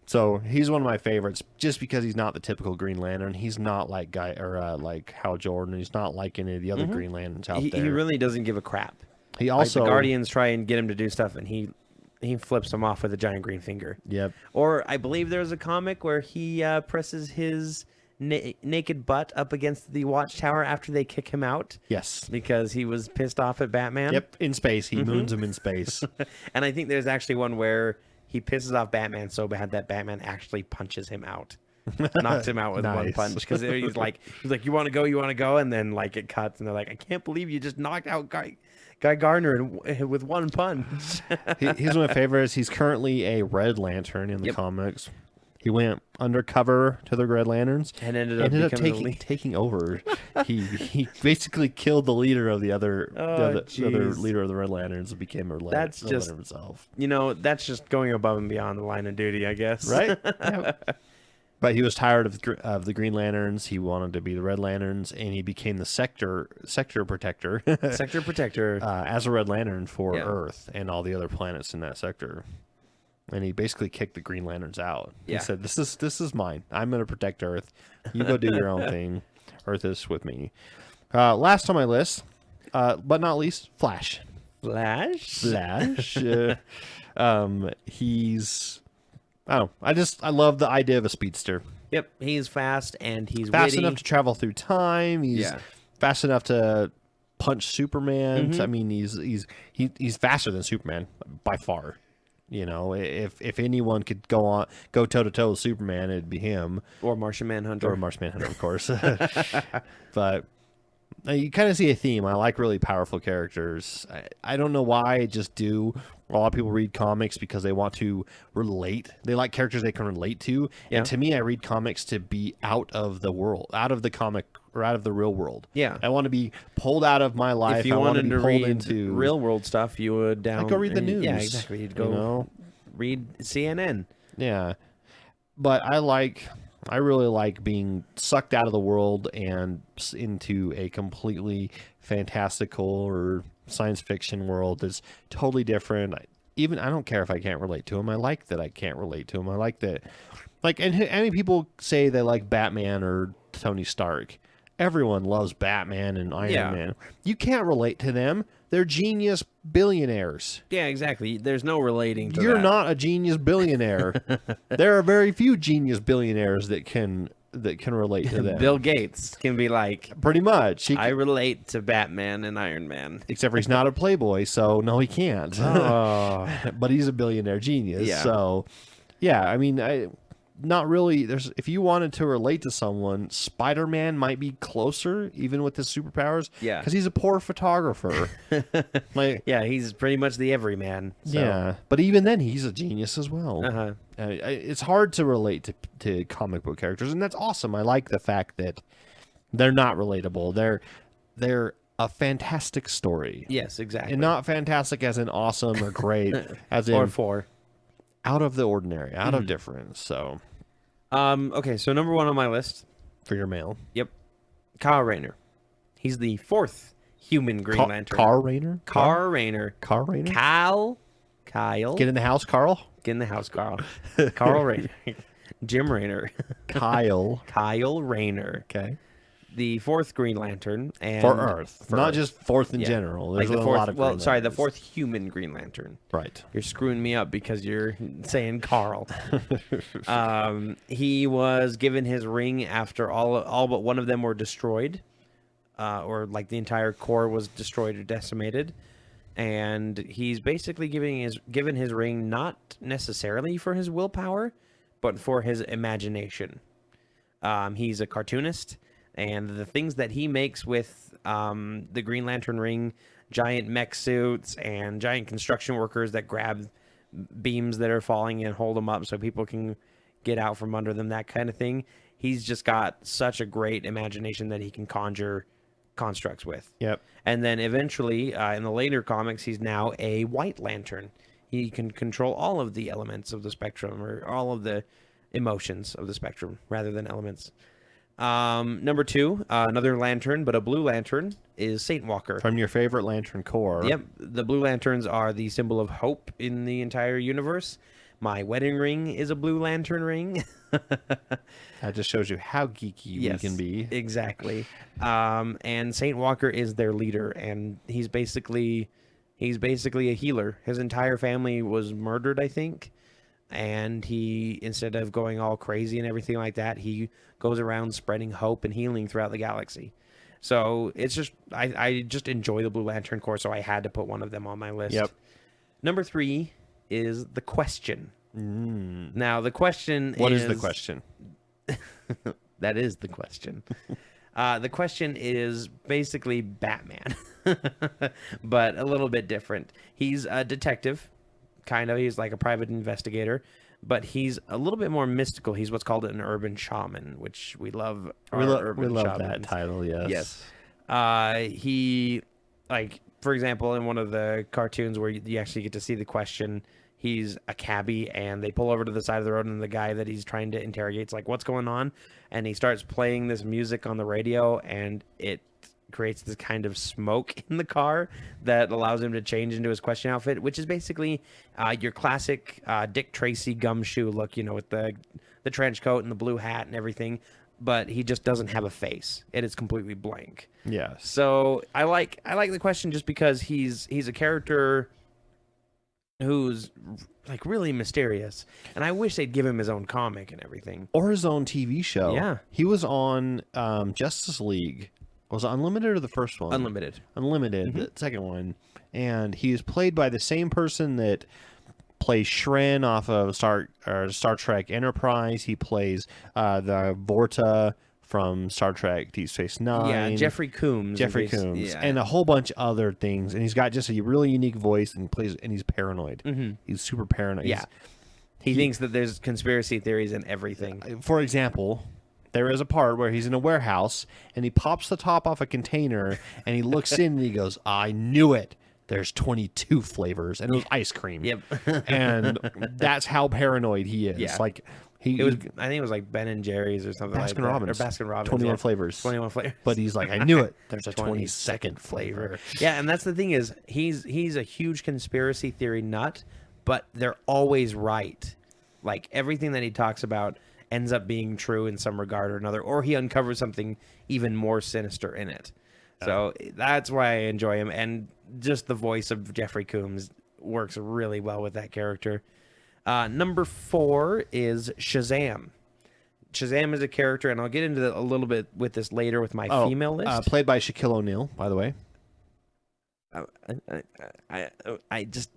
A: So he's one of my favorites just because he's not the typical Green Lantern. He's not like like Hal Jordan. He's not like any of the other Green Lanterns out there.
B: He really doesn't give a crap.
A: He also
B: the Guardians try and get him to do stuff and he flips him off with a giant green finger.
A: Yep.
B: Or I believe there's a comic where he presses his naked butt up against the watchtower after they kick him out.
A: Yes.
B: Because he was pissed off at Batman.
A: Yep, in space. He moons him in space.
B: And I think there's actually one where he pisses off Batman so bad that Batman actually punches him out. Knocks him out with one punch. Because he's like, you want to go? And then like it cuts and they're like, I can't believe you just knocked out Guy Gardner with one punch.
A: He's one of my favorites. He's currently a Red Lantern in the comics. He went undercover to the Red Lanterns
B: and ended up
A: taking over. he basically killed the leader of the other leader of the Red Lanterns and became a Red Lantern himself.
B: That's just going above and beyond the line of duty, I guess.
A: Right? Yep. But he was tired of the Green Lanterns. He wanted to be the Red Lanterns, and he became the sector protector.
B: Sector protector.
A: As a Red Lantern for Earth and all the other planets in that sector. And he basically kicked the Green Lanterns out. Yeah. He said, "This is mine. I'm going to protect Earth. You go do your own thing. Earth is with me." Last on my list, but not least, Flash.
B: Flash.
A: He's... I love the idea of a speedster.
B: Yep, he's fast and he's
A: fast
B: witty.
A: enough to travel through time. He's fast enough to punch Superman. I mean, he's faster than Superman by far. If anyone could go toe to toe with Superman, it'd be him.
B: Or Martian Manhunter.
A: Of course. But you kind of see a theme. I like really powerful characters. I don't know why. I just do. A lot of people read comics because they want to relate. They like characters they can relate to. Yeah. And to me, I read comics to be out of the world, out of the comic or out of the real world.
B: Yeah.
A: I want to be pulled out of my life.
B: If you
A: I want
B: wanted
A: to
B: to
A: be pulled
B: read
A: into
B: real world stuff, you would
A: I'd go read the news.
B: Yeah, exactly. You'd go read CNN.
A: Yeah. But I really like being sucked out of the world and into a completely fantastical or science fiction world that's totally different. I don't care if I can't relate to him. I like that I can't relate to him. I like that. Like, and many people say they like Batman or Tony Stark. Everyone loves Batman and Iron Man. You can't relate to them. They're genius billionaires.
B: Yeah, exactly. There's no relating to
A: You're
B: that.
A: not a genius billionaire. There are very few genius billionaires that can relate to them.
B: Bill Gates can be like,
A: Pretty much.
B: I relate to Batman and Iron Man.
A: Except for he's not a playboy, so no, he can't.
B: Oh.
A: But he's a billionaire genius.
B: Yeah.
A: So, yeah, I mean, not really. If you wanted to relate to someone, Spider-Man might be closer, even with his superpowers.
B: Yeah.
A: Because he's a poor photographer.
B: Yeah, he's pretty much the everyman. So.
A: Yeah. But even then, he's a genius as well.
B: Uh-huh.
A: It's hard to relate to comic book characters, and that's awesome. I like the fact that they're not relatable. They're a fantastic story.
B: Yes, exactly.
A: And not fantastic as in awesome or great, as in
B: or for.
A: out of the ordinary, out of difference. So,
B: okay, so number 1 on my list.
A: for your mail,
B: Yep. Kyle Rayner. He's the 4th human Green Lantern.
A: Car Rayner,
B: Car Rayner.
A: Car Rayner.
B: Kyle.
A: Get in the house, Carl.
B: Get in the house, Carl. Carl Rayner. Jim Rayner.
A: Kyle.
B: Kyle Rayner.
A: Okay.
B: The 4th Green Lantern. And
A: For Earth, not
B: Earth.
A: just fourth in
B: Yeah.
A: general.
B: Like
A: There's
B: the
A: a
B: 4th,
A: lot of
B: well,
A: Green
B: sorry, the
A: Lanterns.
B: 4th human Green Lantern.
A: Right.
B: You're screwing me up because you're saying Carl. He was given his ring after all but one of them were destroyed, or like the entire core was destroyed or decimated, and he's basically given his ring not necessarily for his willpower, but for his imagination. He's a cartoonist, and the things that he makes with the Green Lantern ring, giant mech suits and giant construction workers that grab beams that are falling and hold them up so people can get out from under them, that kind of thing. He's just got such a great imagination that he can conjure constructs with.
A: Yep.
B: And then eventually, in the later comics, he's now a White Lantern. He can control all of the elements of the spectrum, or all of the emotions of the spectrum, rather than elements. Number 2, another lantern, but a blue lantern, is Saint Walker.
A: From your favorite Lantern Corps.
B: Yep, the blue lanterns are the symbol of hope in the entire universe. My wedding ring is a blue lantern ring.
A: That just shows you how geeky we can be.
B: Exactly. And Saint Walker is their leader, and he's basically a healer. His entire family was murdered, I think. And he, instead of going all crazy and everything like that, he goes around spreading hope and healing throughout the galaxy. So it's just, I just enjoy the Blue Lantern Corps, so I had to put one of them on my list.
A: Yep.
B: Number 3 is The Question. Now, the question
A: What is the question?
B: That is the question. The question is basically Batman, but a little bit different. He's a detective, kind of. He's like a private investigator, but he's a little bit more mystical. He's what's called an urban shaman, which we love.
A: We love
B: shamans.
A: that title, yes.
B: Yes. He, like, for example, in one of the cartoons where you actually get to see the question, he's a cabbie, and they pull over to the side of the road, and the guy that he's trying to interrogate is like, what's going on? And he starts playing this music on the radio, and it creates this kind of smoke in the car that allows him to change into his question outfit, which is basically your classic Dick Tracy gumshoe look, with the trench coat and the blue hat and everything, but he just doesn't have a face. It is completely blank.
A: Yeah.
B: So I like the question just because he's a character who's like really mysterious, and I wish they'd give him his own comic and everything,
A: or his own TV show.
B: Yeah.
A: He was on Justice League. Was it Unlimited or the first one?
B: Unlimited,
A: the second one, and he was played by the same person that plays Shren off of Star Trek Enterprise. He plays the Vorta from Star Trek Deep Space Nine.
B: Yeah, Jeffrey Combs.
A: Yeah. And a whole bunch of other things. And he's got just a really unique voice, and he's paranoid. He's super paranoid.
B: Yeah. He thinks that there's conspiracy theories and everything.
A: For example, there is a part where he's in a warehouse and he pops the top off a container and he looks in and he goes, I knew it. There's 22 flavors, and it was ice cream.
B: Yep.
A: And that's how paranoid he is.
B: Yeah.
A: Like
B: I think it was like Ben and Jerry's or something like that.
A: Robbins.
B: Or Baskin Robbins.
A: 21 flavors.
B: 21 flavors.
A: But he's like, I knew it. There's a 22nd flavor.
B: Yeah, and that's the thing is, he's a huge conspiracy theory nut, but they're always right. Like, everything that he talks about ends up being true in some regard or another, or he uncovers something even more sinister in it. So that's why I enjoy him, and just the voice of Jeffrey Combs works really well with that character. Number 4 is Shazam. Shazam is a character, and I'll get into a little bit with this later with my female list.
A: Played by Shaquille O'Neal, by the way.
B: I just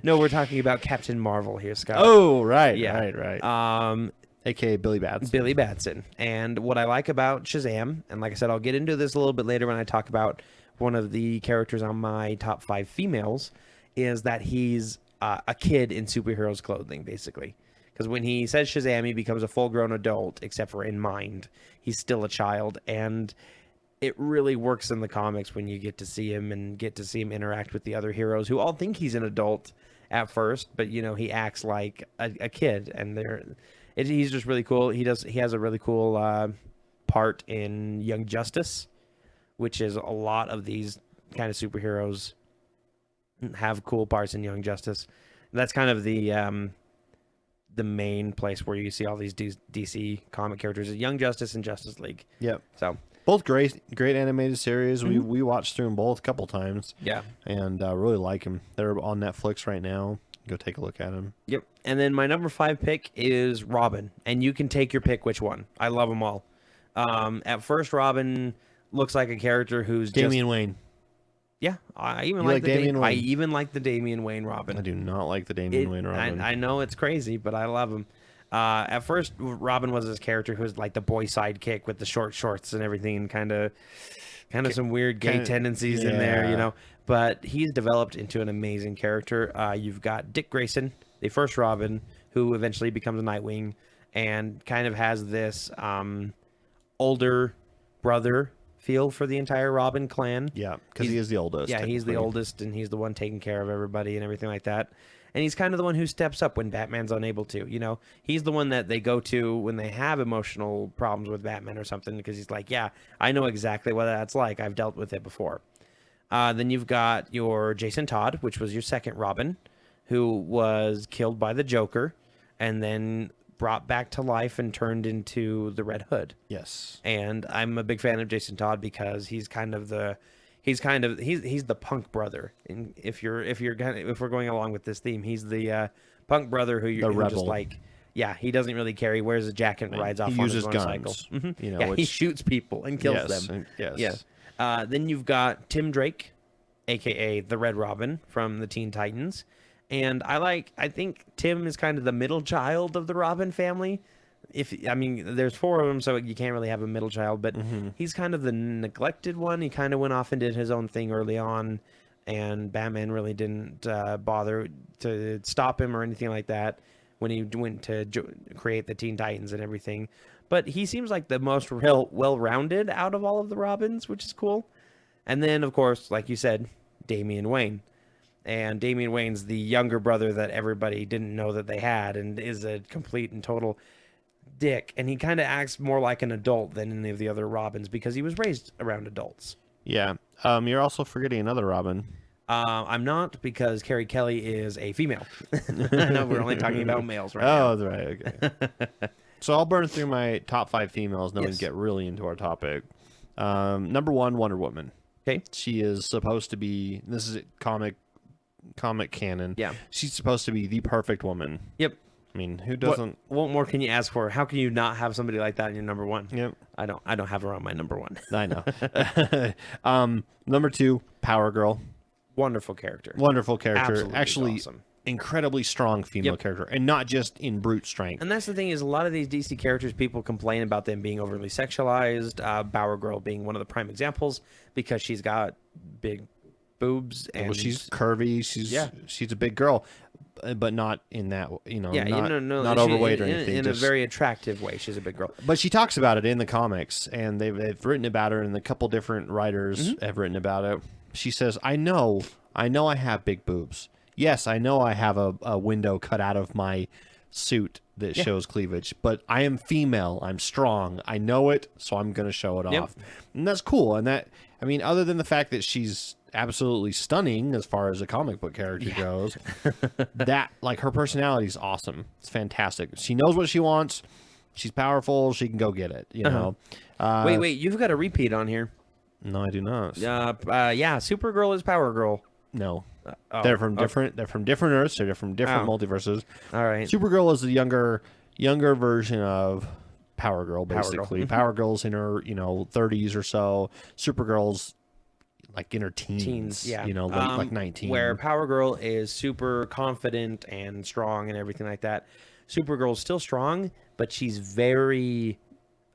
B: no, we're talking about Captain Marvel here, Scott.
A: Oh, right,
B: Yeah.
A: right. AKA Billy Batson.
B: Billy Batson. And what I like about Shazam, and like I said, I'll get into this a little bit later when I talk about one of the characters on my top 5 females, is that he's a kid in superheroes clothing, basically. Because when he says Shazam, he becomes a full-grown adult, except for in mind. He's still a child, and it really works in the comics when you get to see him and get to see him interact with the other heroes who all think he's an adult at first, but, you know, he acts like a kid, and he's just really cool. He has a really cool part in Young Justice, which is a lot of these kind of superheroes have cool parts in Young Justice. That's kind of the main place where you see all these DC comic characters: Young Justice and Justice League.
A: Yep.
B: So
A: both great animated series. Mm-hmm. We watched through them both a couple times.
B: Yeah.
A: And really like them. They're on Netflix right now. Go take a look at them.
B: Yep. And then my number 5 pick is Robin, and you can take your pick which one. I love them all. At first, Robin looks like a character who's
A: Damian Wayne.
B: Yeah, I even
A: like Damian Wayne.
B: I even like the Damian Wayne Robin.
A: I do not like the Damian Wayne Robin.
B: I know it's crazy, but I love him. At first, Robin was this character who was like the boy sidekick with the short shorts and everything, and kind of some weird gay tendencies in there, you know. But he's developed into an amazing character. You've got Dick Grayson, the first Robin, who eventually becomes Nightwing, and kind of has this older brother feel for the entire Robin clan.
A: Yeah, because he is the oldest.
B: Yeah, he's the oldest, and he's the one taking care of everybody and everything like that. And he's kind of the one who steps up when Batman's unable to. You know, he's the one that they go to when they have emotional problems with Batman or something, because he's like, yeah, I know exactly what that's like. I've dealt with it before. Then you've got your Jason Todd, which was your second Robin, who was killed by the Joker and then brought back to life and turned into the Red Hood.
A: Yes.
B: And I'm a big fan of Jason Todd because he's the punk brother. And if we're going along with this theme, he's the punk brother who just like, yeah, he doesn't really care. He wears a jacket and rides off on his motorcycle.
A: Mm-hmm. You know,
B: yeah, he shoots people and kills them.
A: Yes.
B: Then you've got Tim Drake, aka the Red Robin from the Teen Titans. And I think Tim is kind of the middle child of the Robin family. There's 4 of them, so you can't really have a middle child, but he's kind of the neglected one. He kind of went off and did his own thing early on, and Batman really didn't bother to stop him or anything like that when he went to create the Teen Titans and everything. But he seems like the most well-rounded out of all of the Robins, which is cool. And then, of course, like you said, Damian Wayne. And Damian Wayne's the younger brother that everybody didn't know that they had, and is a complete and total dick. And he kind of acts more like an adult than any of the other Robins because he was raised around adults.
A: Yeah. You're also forgetting another Robin.
B: I'm not, because Carrie Kelly is a female. No, we're only talking about males right now.
A: Oh, right. Okay. So I'll burn through my top 5 females, and then we get really into our topic. Number 1, Wonder Woman.
B: Okay.
A: She is supposed to be, this is comic canon.
B: Yeah.
A: She's supposed to be the perfect woman.
B: Yep.
A: I mean, who doesn't?
B: What more can you ask for? How can you not have somebody like that in your number 1?
A: Yep.
B: I don't have her on my number 1.
A: I know. Number 2, Power Girl.
B: Wonderful character.
A: Absolutely actually
B: awesome.
A: Incredibly strong female character, and not just in brute strength.
B: And that's the thing, is a lot of these DC characters, people complain about them being overly sexualized. Power Girl being one of the prime examples, because she's got big boobs and
A: Well, she's curvy. She's a big girl, but not in that, not overweight or anything.
B: In a very attractive way. She's a big girl.
A: But she talks about it in the comics, and they've written about her, and a couple different writers have written about it. She says, I know I have big boobs. Yes, I know I have a window cut out of my suit that shows cleavage, but I am female. I'm strong. I know it, so I'm going to show it off. And that's cool. And other than the fact that she's absolutely stunning as far as a comic book character goes, that, like, her personality is awesome. It's fantastic. She knows what she wants. She's powerful. She can go get it, you know.
B: Wait, you've got a repeat on here.
A: No, I do not.
B: Supergirl is Power Girl.
A: No. They're from different Earths. They're from different multiverses.
B: All right.
A: Supergirl is the younger version of Power Girl, basically. Power Girl's in her 30s or so. Supergirl's like in her teens, like 19.
B: Where Power Girl is super confident and strong and everything like that. Supergirl's still strong, but she's very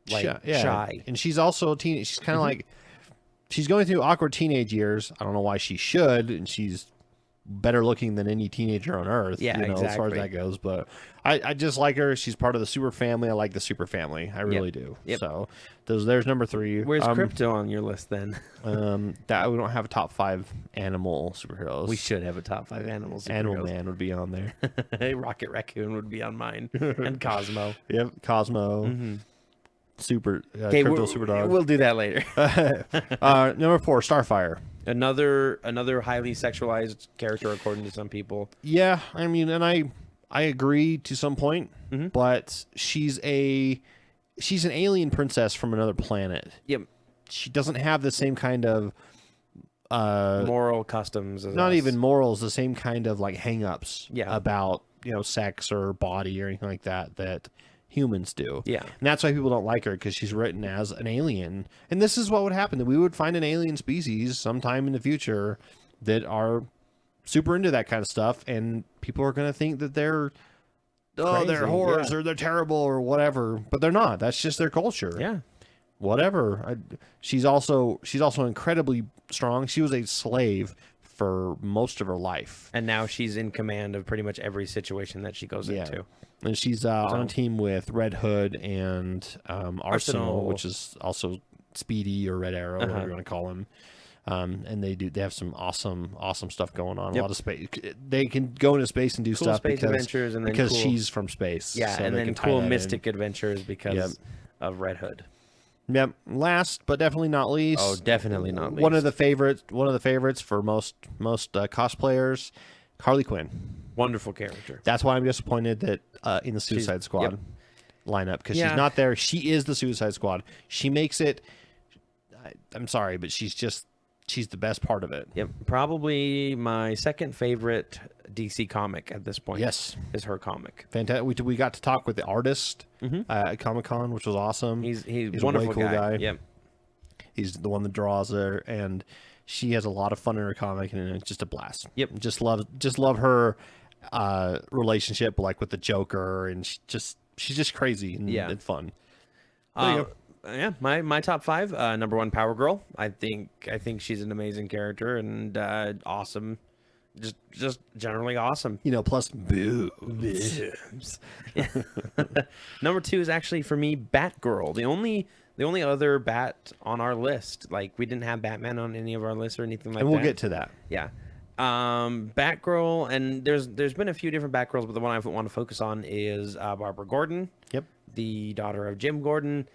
B: shy.
A: And she's also a teen. She's kind of like, she's going through awkward teenage years. I don't know why she should, and she's better looking than any teenager on Earth,
B: exactly.
A: As far as that goes. But I just like her. She's part of the super family. I like the super family. I really do.
B: Yep.
A: So there's number 3.
B: Where's Crypto on your list then?
A: That we don't have a top 5 animal superheroes.
B: We should have a top 5 animal superheroes.
A: Animal Man would be on there.
B: Rocket Raccoon would be on mine. And Cosmo.
A: Yep, Cosmo. Super Crypto Superdog.
B: We'll do that later.
A: Number 4, Starfire.
B: Another highly sexualized character according to some people.
A: Yeah, I mean, and I agree to some point, but she's an alien princess from another planet.
B: Yep.
A: She doesn't have the same kind of
B: moral customs as
A: not
B: us.
A: even morals, the same kind of like hang-ups
B: about
A: sex or body or anything like that humans do.
B: Yeah.
A: And that's why people don't like her, because she's written as an alien. And this is what would happen, that we would find an alien species sometime in the future that are super into that kind of stuff, and people are going to think that they're they're horrors or they're terrible or whatever, but they're not. That's just their culture.
B: Yeah.
A: Whatever. She's also incredibly strong. She was a slave for most of her life.
B: And now she's in command of pretty much every situation that she goes into.
A: And she's on a team with Red Hood and Arsenal, which is also Speedy or Red Arrow, whatever you want to call him. And they have some awesome stuff going on. A lot of space. They can go into space and do
B: cool
A: stuff
B: space adventures, and then
A: because she's from space.
B: Yeah,
A: so
B: and then cool mystic adventures because of Red Hood.
A: Yep. Last but definitely not least.
B: Oh, definitely not least.
A: One of the favorites for most cosplayers, Harley Quinn.
B: Wonderful character.
A: That's why I'm disappointed that in the Suicide Squad lineup, because she's not there. She is the Suicide Squad. She makes it. I'm sorry, but she's the best part of it.
B: Yep. Probably my second favorite DC comic at this point.
A: Yes,
B: is her comic.
A: Fantastic. We got to talk with the artist at Comic-Con, which was awesome.
B: He's a
A: wonderful
B: way cool guy. Yep.
A: He's the one that draws her, and she has a lot of fun in her comic, and it's just a blast.
B: Yep.
A: Just love her relationship, like with the Joker, and she's just crazy and fun. There you go.
B: My top 5. Number 1, Power Girl. I think she's an amazing character and awesome. Just generally awesome.
A: Plus boobs.
B: Number 2 is actually for me Batgirl. The only other Bat on our list. Like, we didn't have Batman on any of our lists or anything like that.
A: And we'll get to that.
B: Yeah. Batgirl, and there's been a few different Batgirls, but the one I want to focus on is Barbara Gordon.
A: Yep.
B: The daughter of Jim Gordon,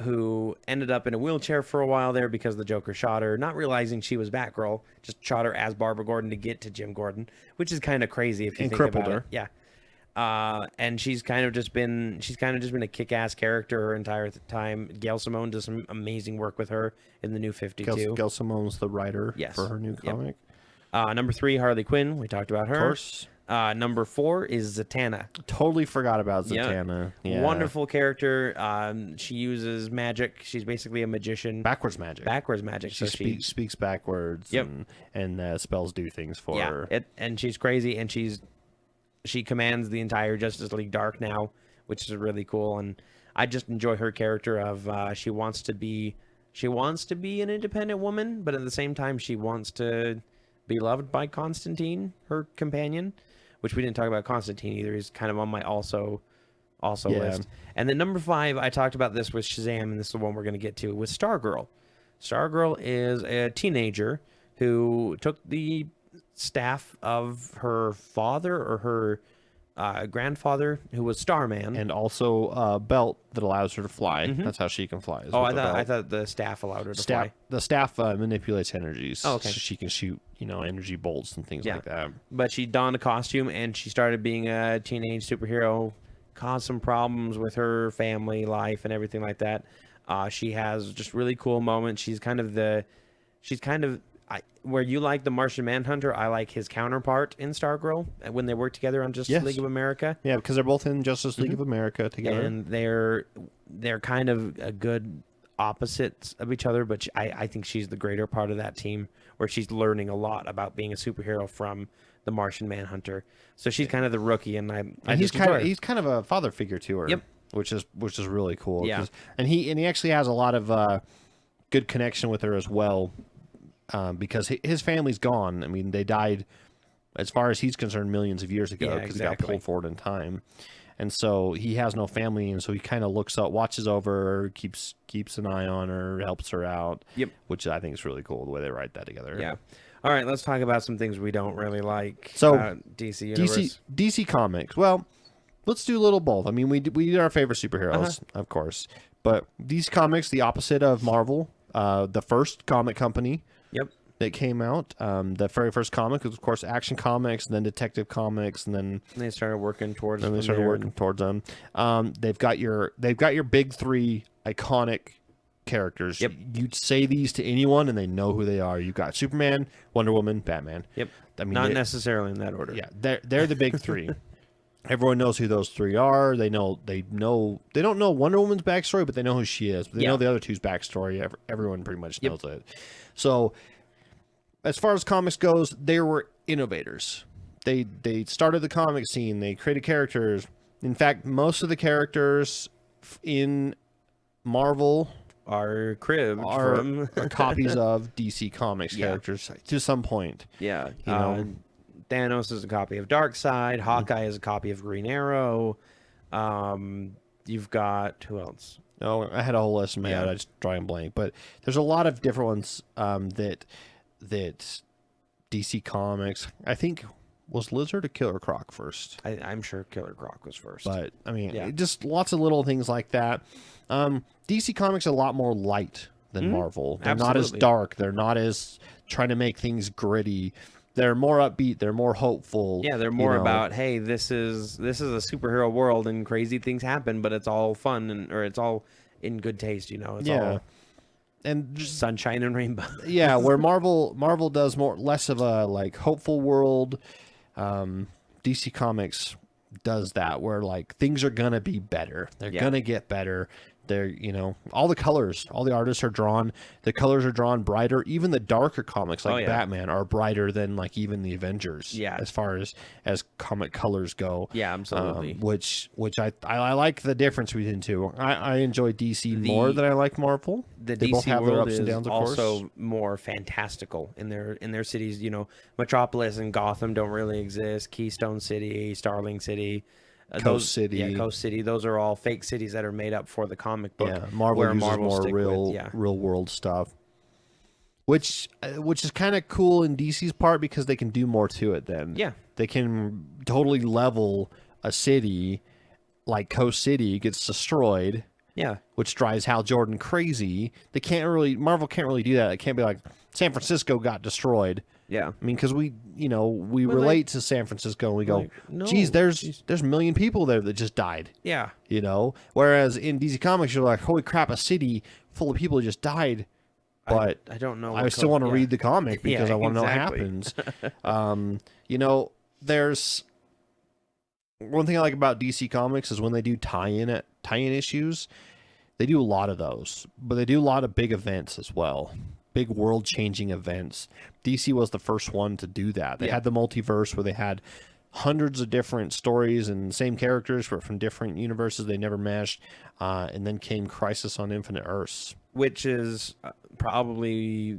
B: who ended up in a wheelchair for a while there because the Joker shot her, not realizing she was Batgirl, just shot her as Barbara Gordon to get to Jim Gordon, which is kind of crazy if you think about it. Yeah. And she's kind of just been a kick-ass character her entire time. Gail Simone does some amazing work with her in the New 52.
A: Gail Simone's the writer for her new comic.
B: Number 3, Harley Quinn. We talked about her.
A: Of course.
B: Number 4 is Zatanna.
A: Totally forgot about Zatanna. Yeah.
B: Wonderful character. She uses magic. She's basically a magician.
A: Backwards magic.
B: So
A: she speaks backwards.
B: Yep.
A: And spells do things for her.
B: And she's crazy, and she commands the entire Justice League Dark now, which is really cool. And I just enjoy her character of she wants to be an independent woman, but at the same time she wants to beloved by Constantine, her companion, which we didn't talk about Constantine either. He's kind of on my also list. And then number 5, I talked about this with Shazam, and this is the one we're going to get to, with Stargirl. Stargirl is a teenager who took the staff of her father or her grandfather, who was Starman,
A: and also a belt that allows her to fly. That's how she can fly.
B: I thought the staff allowed her to fly.
A: The staff manipulates energies.
B: Oh, okay.
A: So she can shoot, energy bolts and things like that.
B: But she donned a costume and she started being a teenage superhero, caused some problems with her family life and everything like that. She has just really cool moments. She's kind of where you like the Martian Manhunter, I like his counterpart in Stargirl when they work together on Justice League of America.
A: Yeah, because they're both in Justice League of America together,
B: and they're kind of a good opposites of each other. But I think she's the greater part of that team, where she's learning a lot about being a superhero from the Martian Manhunter. So she's kind of the rookie, and he's
A: kind of a father figure to her.
B: Yep.
A: Which is really cool.
B: Yeah.
A: And he actually has a lot of good connection with her as well. Because his family's gone. I mean, they died, as far as he's concerned, millions of years ago, because he got pulled forward in time. And so he has no family, and so he kind of looks up, watches over her, keeps an eye on her, helps her out.
B: Yep.
A: Which I think is really cool, the way they write that together.
B: Yeah. All right, let's talk about some things we don't really like.
A: So,
B: DC Universe.
A: DC Comics. Well, let's do a little both. I mean, we did our favorite superheroes, of course. But DC Comics, the opposite of Marvel, the first comic company.
B: Yep.
A: That came out. The very first comic was, of course, Action Comics, and then Detective Comics, and then
B: they started working towards
A: them. They've got your big 3 iconic characters.
B: Yep.
A: You'd say these to anyone, and they know who they are. You've got Superman, Wonder Woman, Batman.
B: Yep.
A: I mean,
B: not necessarily in that order.
A: Yeah, they're the big 3. Everyone knows who those 3 are. They don't know Wonder Woman's backstory, but they know who she is. But they know the other two's backstory. Everyone pretty much knows it. So, as far as comics goes, they were innovators. They started the comic scene. They created characters. In fact, most of the characters in Marvel
B: are cribbed
A: from copies of DC Comics characters to some point.
B: Yeah, Thanos is a copy of Darkseid. Hawkeye is a copy of Green Arrow. You've got, who else?
A: Oh, I had a whole list in my head. I just drawing blank, but there's a lot of different ones that DC Comics. I think, was Lizard or Killer Croc first?
B: I'm sure Killer Croc was first.
A: But I mean, just lots of little things like that. DC Comics are a lot more light than Marvel. They're not as dark. They're not as trying to make things gritty. They're more upbeat. They're more hopeful.
B: Yeah, they're more about, hey, this is a superhero world and crazy things happen, but it's all fun or it's all in good taste. It's all
A: and
B: just sunshine and rainbow.
A: Yeah, where Marvel does less of a like hopeful world. DC Comics does that, where like things are gonna be better. They're gonna get better. They're, all the colors, all the artists are drawn. The colors are drawn brighter. Even the darker comics like Batman are brighter than like even the Avengers.
B: Yeah.
A: As far as comic colors go.
B: Yeah, absolutely.
A: Which I like the difference between the two. I enjoy DC more than I like Marvel.
B: The
A: they
B: DC
A: both have
B: world
A: their ups
B: is
A: and downs, of
B: also
A: course.
B: more fantastical in their cities. Metropolis and Gotham don't really exist. Keystone City, Starling City.
A: Coast City.
B: Yeah, Coast City. Those are all fake cities that are made up for the comic book.
A: Yeah, Marvel uses more real world stuff. Which is kind of cool in DC's part, because they can do more to it then.
B: Yeah.
A: They can totally level a city, like Coast City gets destroyed.
B: Yeah.
A: Which drives Hal Jordan crazy. Marvel can't really do that. It can't be like San Francisco got destroyed.
B: Yeah.
A: I mean, because we relate to San Francisco and we go, geez, there's a million people there that just died.
B: Yeah.
A: Whereas in DC Comics, you're like, holy crap, a city full of people just died. But
B: I don't know.
A: I still want to read the comic because I want to know what happens. There's one thing I like about DC Comics is when they do tie-in issues, they do a lot of those, but they do a lot of big events as well. Big world-changing events. DC was the first one to do that. They had the multiverse where they had hundreds of different stories and same characters but from different universes they never meshed. And then came Crisis on Infinite Earths.
B: Which is probably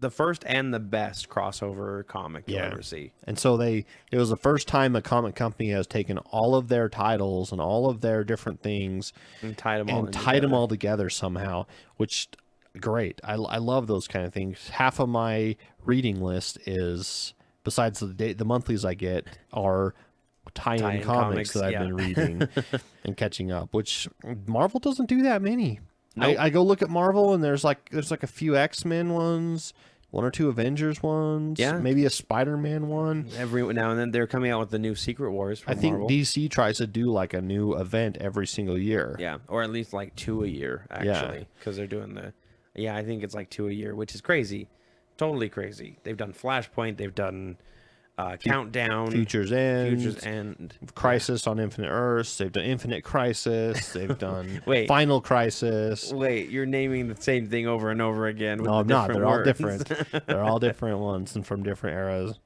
B: the first and the best crossover comic you'll
A: Yeah.
B: ever see.
A: And so it was the first time a comic company has taken all of their titles and all of their different things
B: And tied them
A: all together somehow, which great. I love those kind of things. Half of my reading list is, besides the monthlies I get, are tie-in comics that I've been reading and catching up, which Marvel doesn't do that many.
B: Nope.
A: I go look at Marvel and there's like a few X-Men ones, one or two Avengers ones, maybe a Spider-Man one.
B: Every now and then they're coming out with the new Secret Wars from
A: I think
B: Marvel.
A: DC tries to do like a new event every single year.
B: Yeah, or at least like 2 a year, actually, because they're doing I think it's like 2 a year, which is crazy. Totally crazy. They've done Flashpoint, they've done Countdown,
A: Futures End, Crisis on Infinite Earths. They've done Infinite Crisis. They've done Final Crisis.
B: Wait, you're naming the same thing over and over again. With
A: No, I'm not. They're all different.
B: different.
A: They're all different ones and from different eras.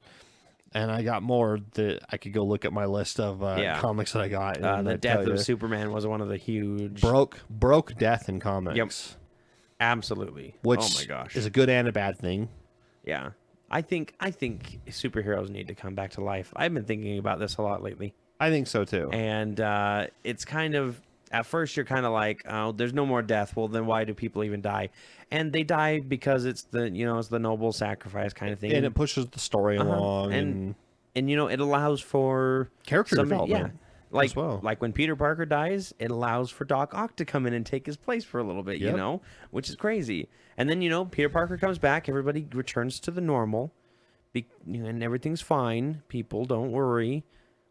A: And I got more that I could go look at my list of comics that I got. And
B: the death of Superman was one of the huge
A: broke death in comics.
B: Yep, absolutely.
A: Which
B: oh my gosh,
A: is a good and a bad thing.
B: Yeah. I think superheroes need to come back to life. I've been thinking about this a lot lately.
A: I think so too.
B: And it's kind of, at first you're kind of like, oh, there's no more death. Well, then why do people even die? And they die because it's the noble sacrifice kind of thing.
A: And it pushes the story along.
B: And it allows for
A: character development.
B: Yeah. Like,
A: as well.
B: Like when Peter Parker dies, it allows for Doc Ock to come in and take his place for a little bit, which is crazy. And then, Peter Parker comes back, everybody returns to the normal, and everything's fine. People, don't worry.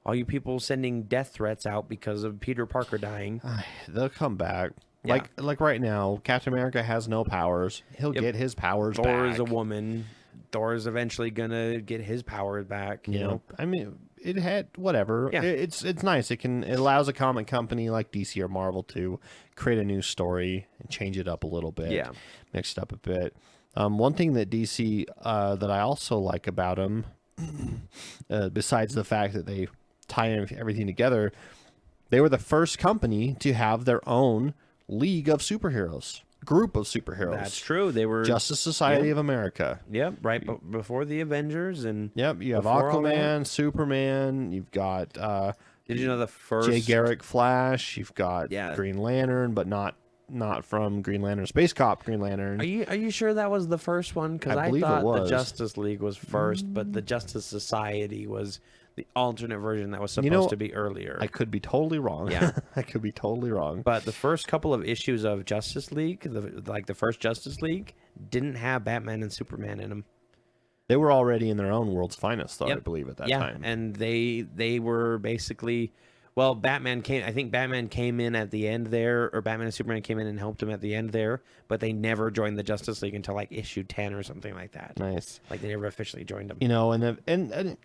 B: All you people sending death threats out because of Peter Parker dying.
A: They'll come back.
B: Yeah.
A: Like right now, Captain America has no powers. He'll get his powers back.
B: Thor is a woman. Thor is eventually going to get his powers back, you know?
A: I mean, it had whatever.
B: Yeah.
A: It's nice. It allows a comic company like DC or Marvel to create a new story and change it up a little bit.
B: Yeah.
A: Mix it up a bit. One thing that DC that I also like about them, besides the fact that they tie everything together, they were the first company to have their own League of Superheroes. Group of superheroes.
B: That's true. They were
A: Justice Society of America.
B: Yep, right before the Avengers and
A: you have Aquaman, Superman. You've got
B: did you know the first
A: Jay Garrick Flash? You've got Green Lantern, but not from Green Lantern, Space Cop Green Lantern.
B: Are you sure that was the first one? Because I thought the Justice League was first, but the Justice Society was the alternate version that was supposed to be earlier.
A: I could be totally wrong.
B: Yeah.
A: I could be totally wrong.
B: But the first couple of issues of Justice League, the first Justice League, didn't have Batman and Superman in them.
A: They were already in their own world's finest, though, I believe, at that time.
B: Yeah, and they were basically... Well, I think Batman came in at the end there, or Batman and Superman came in and helped him at the end there, but they never joined the Justice League until like issue 10 or something like that.
A: Nice.
B: Like they never officially joined them.
A: And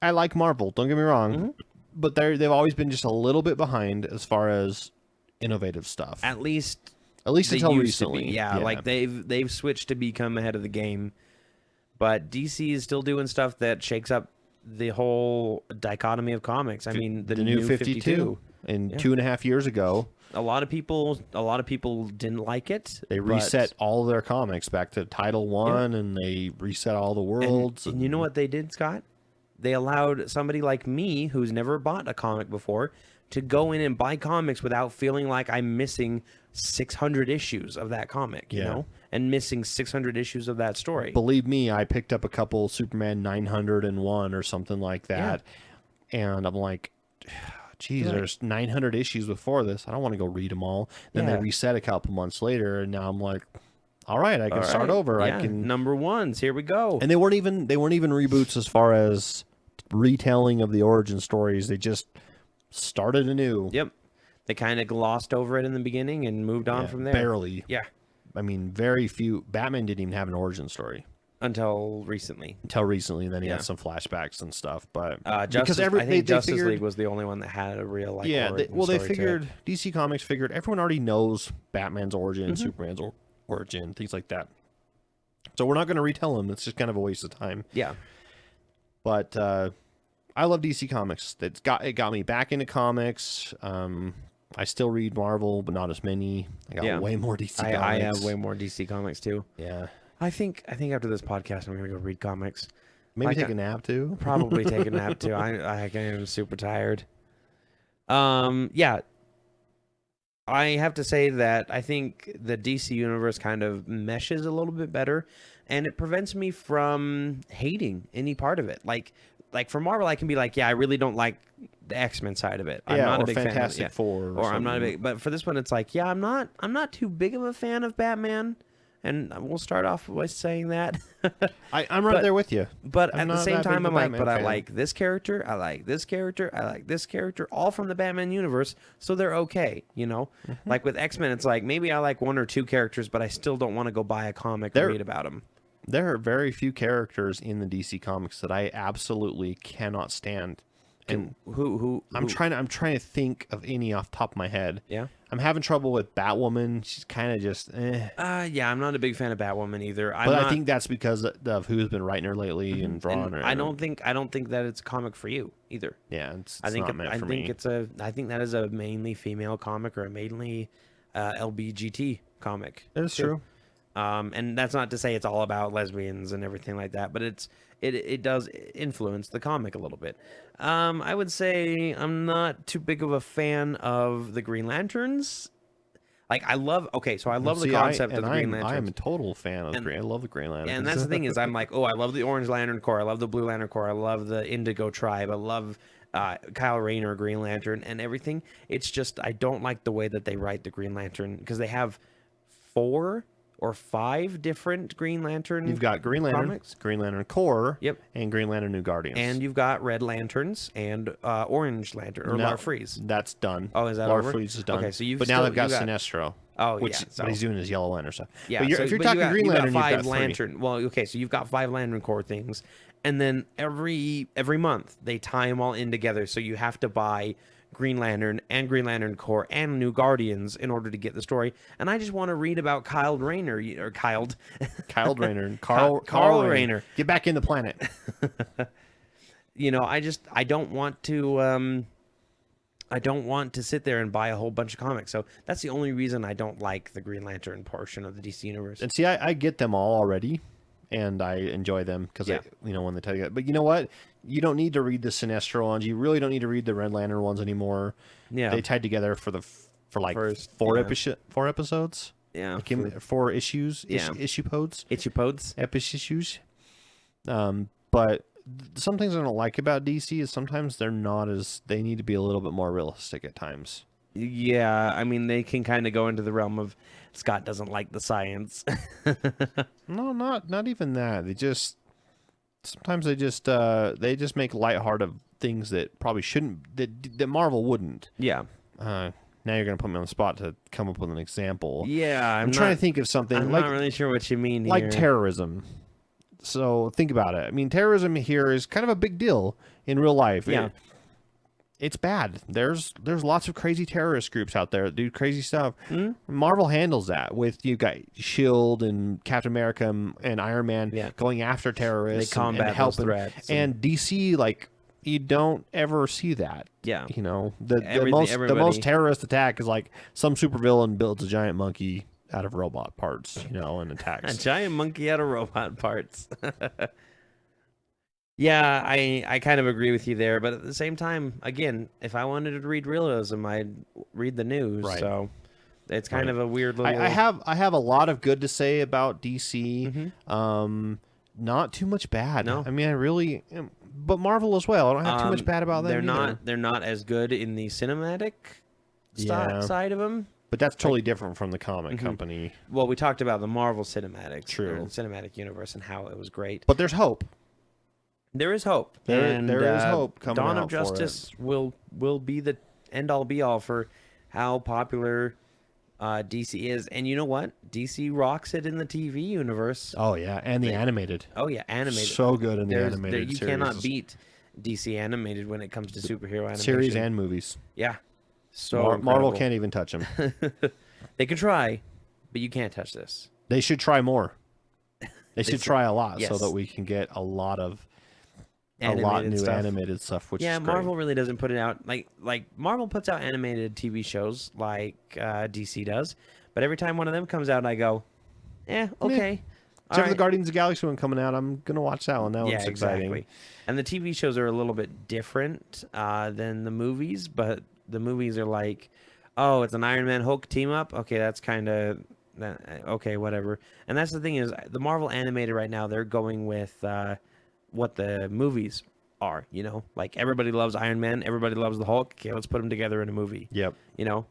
A: I like Marvel, don't get me wrong, but they've always been just a little bit behind as far as innovative stuff.
B: At least
A: until recently.
B: Yeah, like they've switched to become ahead of the game. But DC is still doing stuff that shakes up the whole dichotomy of comics. I mean, the new 52
A: and 2.5 years ago.
B: A lot of people didn't like it.
A: They reset all their comics back to Title 1 and they reset all the worlds.
B: And you know what they did, Scott? They allowed somebody like me, who's never bought a comic before, to go in and buy comics without feeling like I'm missing 600 issues of that comic, you know, and missing 600 issues of that story.
A: Believe me, I picked up a couple Superman 901 or something like that, and I'm like, geez, there's 900 issues before this. I don't want to go read them all. Then they reset a couple months later, and now I'm like, all right, I can start over.
B: Yeah.
A: I can
B: number ones. Here we go.
A: And they weren't even reboots as far as retelling of the origin stories. They just started anew.
B: Yep. They kind of glossed over it in the beginning and moved on from there.
A: Barely.
B: Yeah.
A: I mean, very few. Batman didn't even have an origin story
B: until recently.
A: And then he had some flashbacks and stuff. But
B: I think Justice League was the only one that had a real
A: they figured DC Comics figured everyone already knows Batman's origin, Superman's origin, things like that. So we're not going to retell them. It's just kind of a waste of time.
B: Yeah.
A: But I love DC Comics. It got me back into comics. I still read Marvel, but not as many. I got way more DC comics.
B: I have way more DC comics too.
A: Yeah.
B: I think after this podcast, I'm gonna go read comics.
A: Maybe take a nap too.
B: Probably take a nap too. I am super tired. Yeah. I have to say that I think the DC universe kind of meshes a little bit better, and it prevents me from hating any part of it. Like for Marvel, I can be like, yeah, I really don't like the X-Men side of it. I'm not a big
A: Fantastic
B: fan of
A: Four,
B: or I'm not a big. But for this one, it's like, yeah, I'm not too big of a fan of Batman, and we'll start off by saying that.
A: I'm right there with you.
B: But
A: I'm
B: at the
A: not
B: same
A: that
B: time,
A: big
B: I'm
A: a
B: like,
A: Batman
B: but I
A: fan.
B: like this character, I like this character, I like this character, all from the Batman universe, so they're okay, you know? Like with X-Men, it's like, maybe I like one or two characters, but I still don't want to go buy a comic and read about them.
A: There are very few characters in the DC comics that I absolutely cannot stand. And
B: who
A: I'm trying to think of any off the top of my head.
B: Yeah.
A: I'm having trouble with Batwoman. She's kind of just
B: yeah, I'm not a big fan of Batwoman either.
A: I think that's because of who's been writing her lately and drawing her.
B: I don't think that it's a comic for you either.
A: Yeah, it's
B: I think
A: not meant for me.
B: I think that is a mainly female comic or a mainly LBGT comic.
A: It's true.
B: And that's not to say it's all about lesbians and everything like that, but it does influence the comic a little bit. I would say I'm not too big of a fan of the Green Lanterns. Like I love the concept of the Green Lanterns.
A: I am a total fan of the Green. I love the Green Lanterns.
B: And that's the thing is I'm like, oh, I love the Orange Lantern Corps. I love the Blue Lantern Corps. I love the Indigo Tribe. I love Kyle Rayner, Green Lantern, and everything. It's just I don't like the way that they write the Green Lantern because they have 4 or 5 different Green Lantern.
A: You've got Green Lantern,
B: comics.
A: Green Lantern Corps,
B: Yep,
A: and Green Lantern New Guardians.
B: and you've got Red Lanterns and Orange Lantern or
A: No,
B: Larfreeze.
A: That's done.
B: Oh, is that over?
A: Larfreeze is done.
B: Okay, so
A: but now they've got Sinestro.
B: Oh,
A: which
B: yeah.
A: what he's doing is Yellow Lantern stuff.
B: Yeah,
A: but if you're talking Green
B: you've
A: Lantern,
B: got 5
A: you've got
B: Lantern.
A: 3.
B: Well, okay, so you've got 5 Lantern Corps things, and then every month they tie them all in together. So you have to buy Green Lantern and Green Lantern Corps and New Guardians in order to get the story. And I just want to read about Kyle Rayner or Kyle
A: Rayner and
B: Carl Rayner.
A: Get back in the planet.
B: You know, I don't want to. I don't want to sit there and buy a whole bunch of comics. So that's the only reason I don't like the Green Lantern portion of the DC universe.
A: And see, I get them all already, and I enjoy them because when they tell you that. But you know what? You don't need to read the Sinestro ones. You really don't need to read the Red Lantern ones anymore. Yeah, they tied together for like first, 4 episodes.
B: Yeah,
A: 4 issues.
B: Yeah,
A: issue pods.
B: Epissues.
A: But some things I don't like about DC is sometimes they need to be a little bit more realistic at times.
B: Yeah, I mean they can kind of go into the realm of Scott doesn't like the science.
A: No, not even that. Sometimes they just make lighthearted things that probably shouldn't, that Marvel wouldn't.
B: Yeah.
A: Now you're gonna put me on the spot to come up with an example.
B: Yeah,
A: I'm trying to think of something.
B: I'm not really sure what you mean here.
A: Like terrorism. So think about it. I mean, terrorism here is kind of a big deal in real life.
B: Yeah.
A: It's bad. There's lots of crazy terrorist groups out there that do crazy stuff.
B: Mm-hmm.
A: Marvel handles that with you got Shield and Captain America and Iron Man going after terrorists.
B: They combat
A: and helping
B: threats.
A: And DC, like, you don't ever see that.
B: Yeah.
A: You know, the most terrorist attack is like some supervillain builds a giant monkey out of robot parts, and attacks.
B: A giant monkey out of robot parts. Yeah, I kind of agree with you there, but at the same time, again, if I wanted to read realism, I'd read the news. Right. So it's kind of a weird little.
A: I have a lot of good to say about DC.
B: Mm-hmm.
A: Not too much bad.
B: No,
A: I mean I really, but Marvel as well. I don't have too much bad about them.
B: They're not as good in the cinematic side of them.
A: But that's totally different from the comic company.
B: Well, we talked about the Marvel Cinematic Universe and how it was great.
A: But there's hope.
B: There is hope.
A: There is hope coming
B: Dawn
A: out
B: of Justice
A: for
B: will be the end-all be-all for how popular DC is. And you know what? DC rocks it in the TV universe.
A: Oh, yeah. And the animated.
B: Oh, yeah. Animated.
A: So good in the animated series.
B: You cannot beat DC animated when it comes to superhero animation.
A: Series and movies.
B: Yeah. So
A: Marvel can't even touch them.
B: They can try, but you can't touch this.
A: They should try more. They should try a lot so that we can get a lot new animated stuff. Which is great.
B: Marvel really doesn't put it out like Marvel puts out animated TV shows like DC does, but every time one of them comes out, I go, okay.
A: Except for the Guardians of the Galaxy one coming out. I'm going to watch that one. That one's exciting.
B: Exactly. And the TV shows are a little bit different than the movies, but the movies are like, oh, it's an Iron Man Hulk team up. Okay, that's kind of okay, whatever. And that's the thing is, the Marvel animated right now, they're going with what the movies are. You know, like everybody loves Iron Man, everybody loves the Hulk. Okay, let's put them together in a movie.
A: Yep.
B: You know,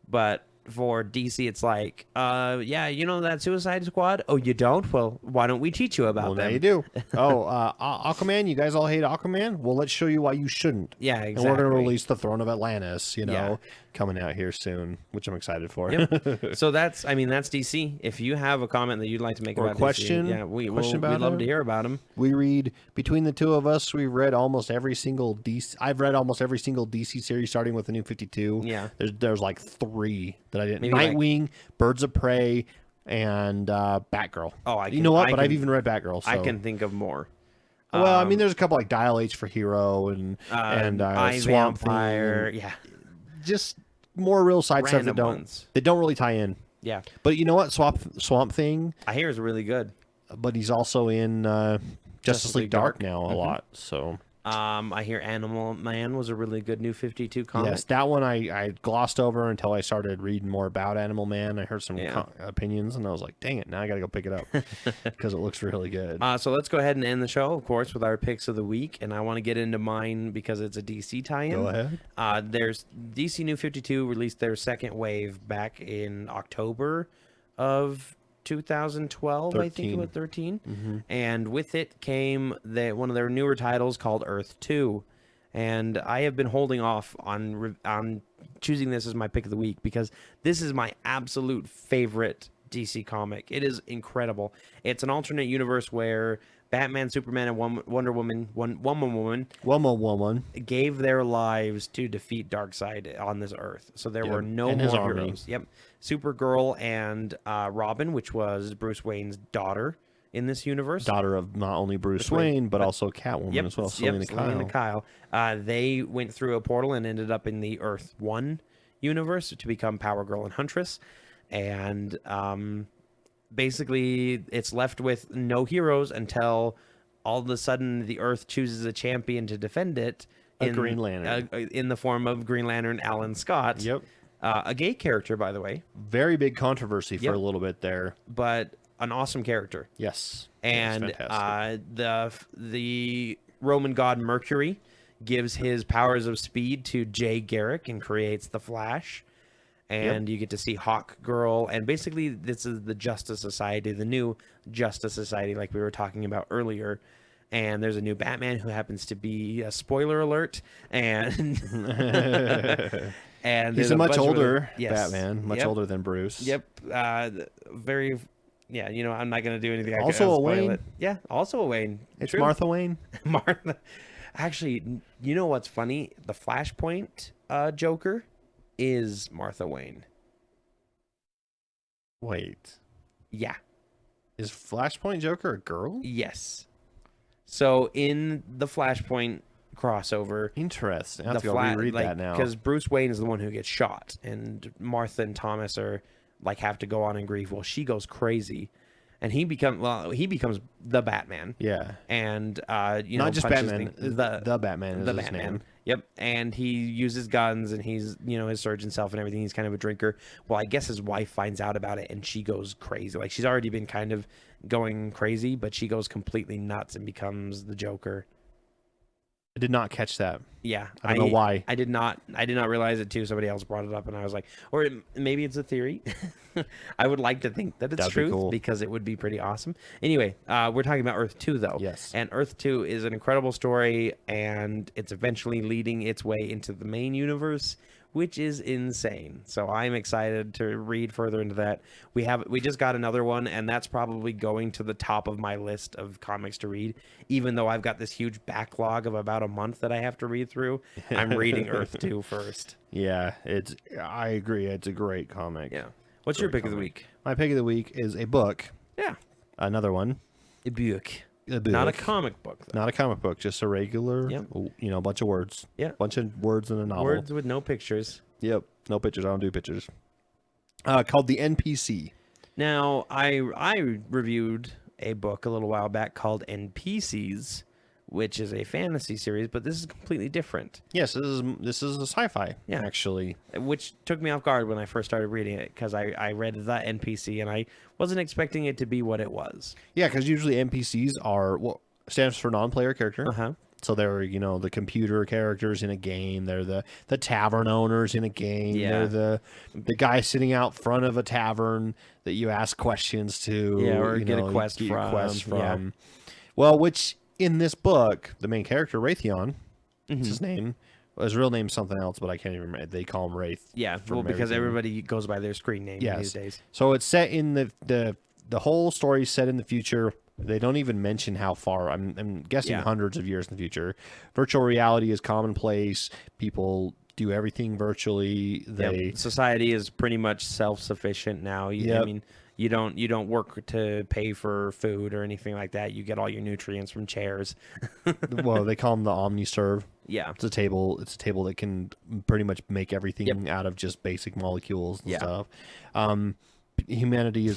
B: but for DC, it's like, yeah, you know that Suicide Squad? Oh, you don't? Well, why don't we teach you about them?
A: Now you do. Aquaman, you guys all hate Aquaman? Well, let's show you why you shouldn't.
B: Yeah, exactly.
A: And we're going to release The Throne of Atlantis, coming out here soon, which I'm excited for.
B: Yep. So that's DC. If you have a comment that you'd like to make about
A: question,
B: DC, we'd
A: about
B: love to hear about them.
A: We read, between the two of us, we've read almost every single DC. I've read almost every single DC series, starting with the New 52.
B: Yeah.
A: There's like 3 that I didn't.
B: Maybe
A: Nightwing, Birds of Prey, and Batgirl.
B: Oh,
A: I've even read Batgirl. So.
B: I can think of more.
A: Well, I mean, there's a couple like Dial H for Hero and Swamp
B: Vampire.
A: Thing. Yeah. Just more real side stuff that don't really tie in.
B: Yeah.
A: But you know what? Swamp Thing.
B: I hear is really good.
A: But he's also in Justice League Dark now a lot. So.
B: I hear Animal Man was a really good New 52 comic.
A: Yes, that one I glossed over until I started reading more about Animal Man. I heard some opinions, and I was like, dang it, now I got to go pick it up because it looks really good.
B: So let's go ahead and end the show, of course, with our picks of the week, and I want to get into mine because it's a DC tie-in.
A: Go ahead.
B: There's DC New 52 released their second wave back in October of 2012, 13. I think it was 13.
A: Mm-hmm.
B: And with it came one of their newer titles called Earth 2. And I have been holding off on choosing this as my pick of the week because this is my absolute favorite DC comic. It is incredible. It's an alternate universe where Batman, Superman, and Wonder Woman gave their lives to defeat Darkseid on this Earth. So there were no more heroes. Yep. Supergirl and Robin, which was Bruce Wayne's daughter in this universe.
A: Daughter of not only Bruce Wayne, but also Catwoman as well, Selina
B: Kyle. They went through a portal and ended up in the Earth 1 universe to become Power Girl and Huntress. And basically, it's left with no heroes until all of a sudden the Earth chooses a champion to defend it.
A: Green Lantern.
B: In the form of Green Lantern Alan Scott.
A: Yep.
B: A gay character, by the way.
A: Very big controversy for a little bit there.
B: But an awesome character.
A: Yes.
B: And the Roman god Mercury gives his powers of speed to Jay Garrick and creates the Flash. And you get to see Hawk Girl. And basically, this is the Justice Society, the new Justice Society, like we were talking about earlier. And there's a new Batman who happens to be a spoiler alert. And and
A: he's a much older Batman, much older than Bruce.
B: Yep. Very. Yeah, I'm not going to do anything.
A: Also a Wayne.
B: Yeah, also a Wayne.
A: It's true. Martha Wayne.
B: Martha. Actually, you know what's funny? The Flashpoint Joker is Martha Wayne.
A: Wait.
B: Yeah.
A: Is Flashpoint Joker a girl?
B: Yes. So in the Flashpoint crossover,
A: interesting. I have to go reread that now
B: because Bruce Wayne is the one who gets shot, and Martha and Thomas are have to go on and grieve. Well, she goes crazy, and he becomes the Batman.
A: Yeah,
B: and
A: not just Batman, the Batman is his
B: Batman.
A: name.
B: Yep, and he uses guns, and he's his surgeon self and everything. He's kind of a drinker. Well, I guess his wife finds out about it, and she goes crazy. Like she's already been kind of going crazy, but she goes completely nuts and becomes the Joker.
A: I did not catch that.
B: Yeah,
A: I don't know why.
B: I did not realize it too. Somebody else brought it up, and I was like, or maybe it's a theory. I would like to think that it's true because it would be pretty awesome. Anyway, we're talking about Earth 2 though.
A: Yes.
B: And Earth 2 is an incredible story, and it's eventually leading its way into the main universe, which is insane. So I'm excited to read further into that. We just got another one, and that's probably going to the top of my list of comics to read, even though I've got this huge backlog of about a month that I have to read through. I'm reading Earth 2 first.
A: Yeah, I agree. It's a great comic.
B: Yeah. What's your pick of the week?
A: My pick of the week is a book.
B: Yeah.
A: Another one.
B: A book. Not a comic book, though.
A: Not a comic book, just a regular, a bunch of words.
B: Yeah.
A: Bunch of words in a novel.
B: Words with no pictures.
A: Yep. No pictures. I don't do pictures. Called The NPC.
B: Now, I reviewed a book a little while back called NPCs, which is a fantasy series, but this is completely different.
A: Yes, this is a sci-fi, actually.
B: Which took me off guard when I first started reading it, because I read the NPC and I wasn't expecting it to be what it was.
A: Yeah, because usually NPCs are what stands for non-player character.
B: Uh-huh.
A: So they're, the computer characters in a game. They're the tavern owners in a game.
B: Yeah.
A: They're the guy sitting out front of a tavern that you ask questions to.
B: Yeah, or get a quest from. Yeah.
A: Well, which in this book, the main character, Raytheon, it's his name. His real name's something else, but I can't even remember. They call him Wraith.
B: Yeah, well, because everybody goes by their screen name these days.
A: So it's set in the whole story is set in the future. They don't even mention how far. I'm guessing hundreds of years in the future. Virtual reality is commonplace. People do everything virtually.
B: Society is pretty much self-sufficient now. I mean, you don't work to pay for food or anything like that. You get all your nutrients from chairs.
A: Well, they call them the OmniServe.
B: Yeah,
A: it's a table that can pretty much make everything out of just basic molecules and stuff. Humanity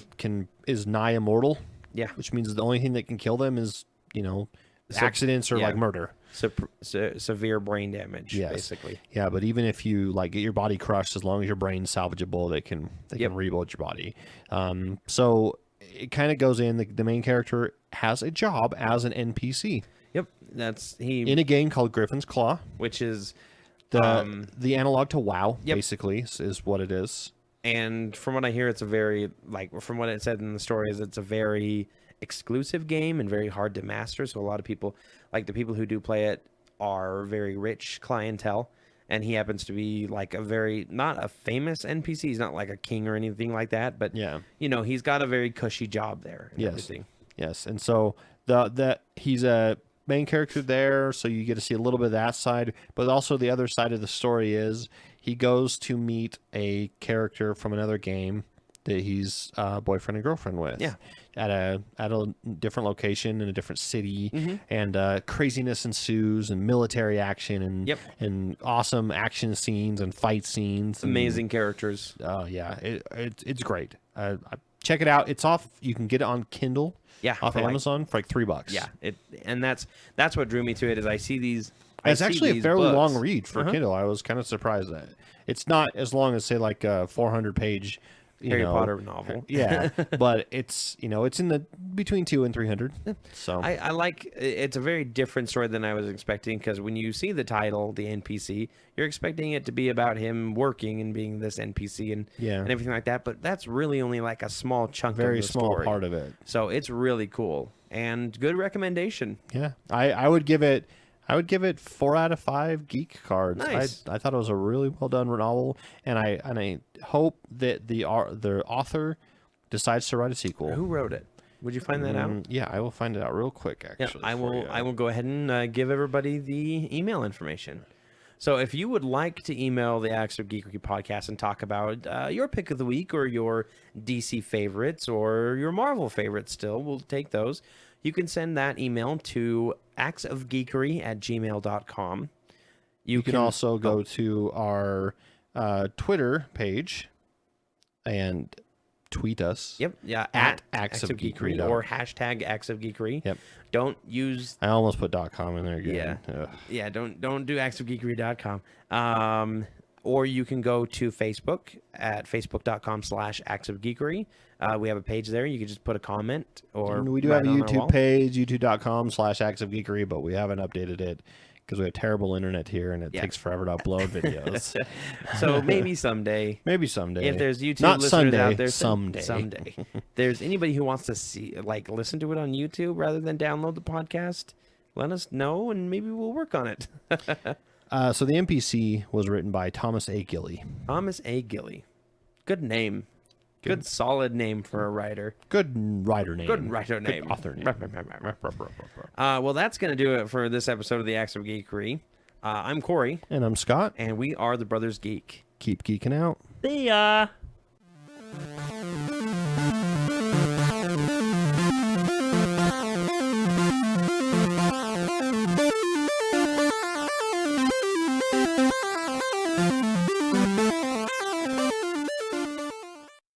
A: is nigh immortal. Yeah, which means the only thing that can kill them is accidents or like murder.
B: Severe brain damage, basically.
A: Yeah, but even if you get your body crushed, as long as your brain's salvageable, they can rebuild your body. So it kind of goes in. The main character has a job as an NPC.
B: Yep,
A: in a game called Griffin's Claw,
B: which is
A: the analog to WoW. Basically, is what it is.
B: And from what I hear, it's a very, from what it said in the story, is it's a very exclusive game and very hard to master. So a lot of people, the people who do play it, are very rich clientele. And he happens to be not a famous NPC. He's not like a king or anything like that. But, he's got a very cushy job there. And everything.
A: Yes. And so he's a main character there. So you get to see a little bit of that side. But also the other side of the story is he goes to meet a character from another game that he's boyfriend and girlfriend with. Yeah. At a different location in a different city, and craziness ensues, and military action, and awesome action scenes and fight scenes.
B: Amazing characters.
A: Oh yeah, it's great. Check it out. It's off. You can get it on Kindle.
B: Yeah,
A: off Amazon for $3.
B: Yeah, and that's what drew me to it. Is I see these.
A: It's actually a fairly long read for Kindle. I was kind of surprised that it's not as long as say like a 400-page
B: Harry Potter novel.
A: Yeah, but it's it's in the between 200 and 300. So
B: I like it's a very different story than I was expecting, because when you see the title, the NPC, you're expecting it to be about him working and being this NPC and everything like that. But that's really only like a small chunk,
A: very
B: of the
A: small
B: story.
A: Part of it.
B: So it's really cool and good recommendation.
A: Yeah, I would give it 4 out of 5 geek cards.
B: Nice.
A: I thought it was a really well done novel, and I hope that the author decides to write a sequel.
B: Who wrote it? Would you find that out?
A: Yeah, I will find it out real quick. Actually,
B: I will go ahead and give everybody the email information. So if you would like to email the Acts of Geekery Podcast and talk about your pick of the week or your DC favorites or your Marvel favorites, still, we'll take those. You can send that email to actsofgeekery@gmail.com.
A: You can also go to our Twitter page and tweet us.
B: Yep. Yeah.
A: At Acts of Geekery.
B: Or hashtag Acts of Geekery.
A: Yep.
B: Don't use...
A: I almost put .com in there again.
B: Yeah. Ugh. Yeah, don't do actsofgeekery.com. Or you can go to Facebook at facebook.com/actsofgeekery. We have a page there. You can just put a comment. Or
A: we do have a YouTube page, youtube.com/actsofgeekery, but we haven't updated it because we have terrible internet here and it takes forever to upload videos.
B: So maybe someday.
A: Maybe someday.
B: If there's YouTube
A: Not
B: listeners
A: Sunday,
B: out there.
A: Someday.
B: If there's anybody who wants to listen to it on YouTube rather than download the podcast, let us know and maybe we'll work on it.
A: So the NPC was written by Thomas A. Gilly.
B: Thomas A. Gilly. Good name. Good solid name for a writer.
A: Good writer name.
B: Good writer name.
A: Good author name.
B: Well, that's going to do it for this episode of the Acts of Geekery. I'm Corey.
A: And I'm Scott.
B: And we are the Brothers Geek.
A: Keep geeking out.
B: See ya.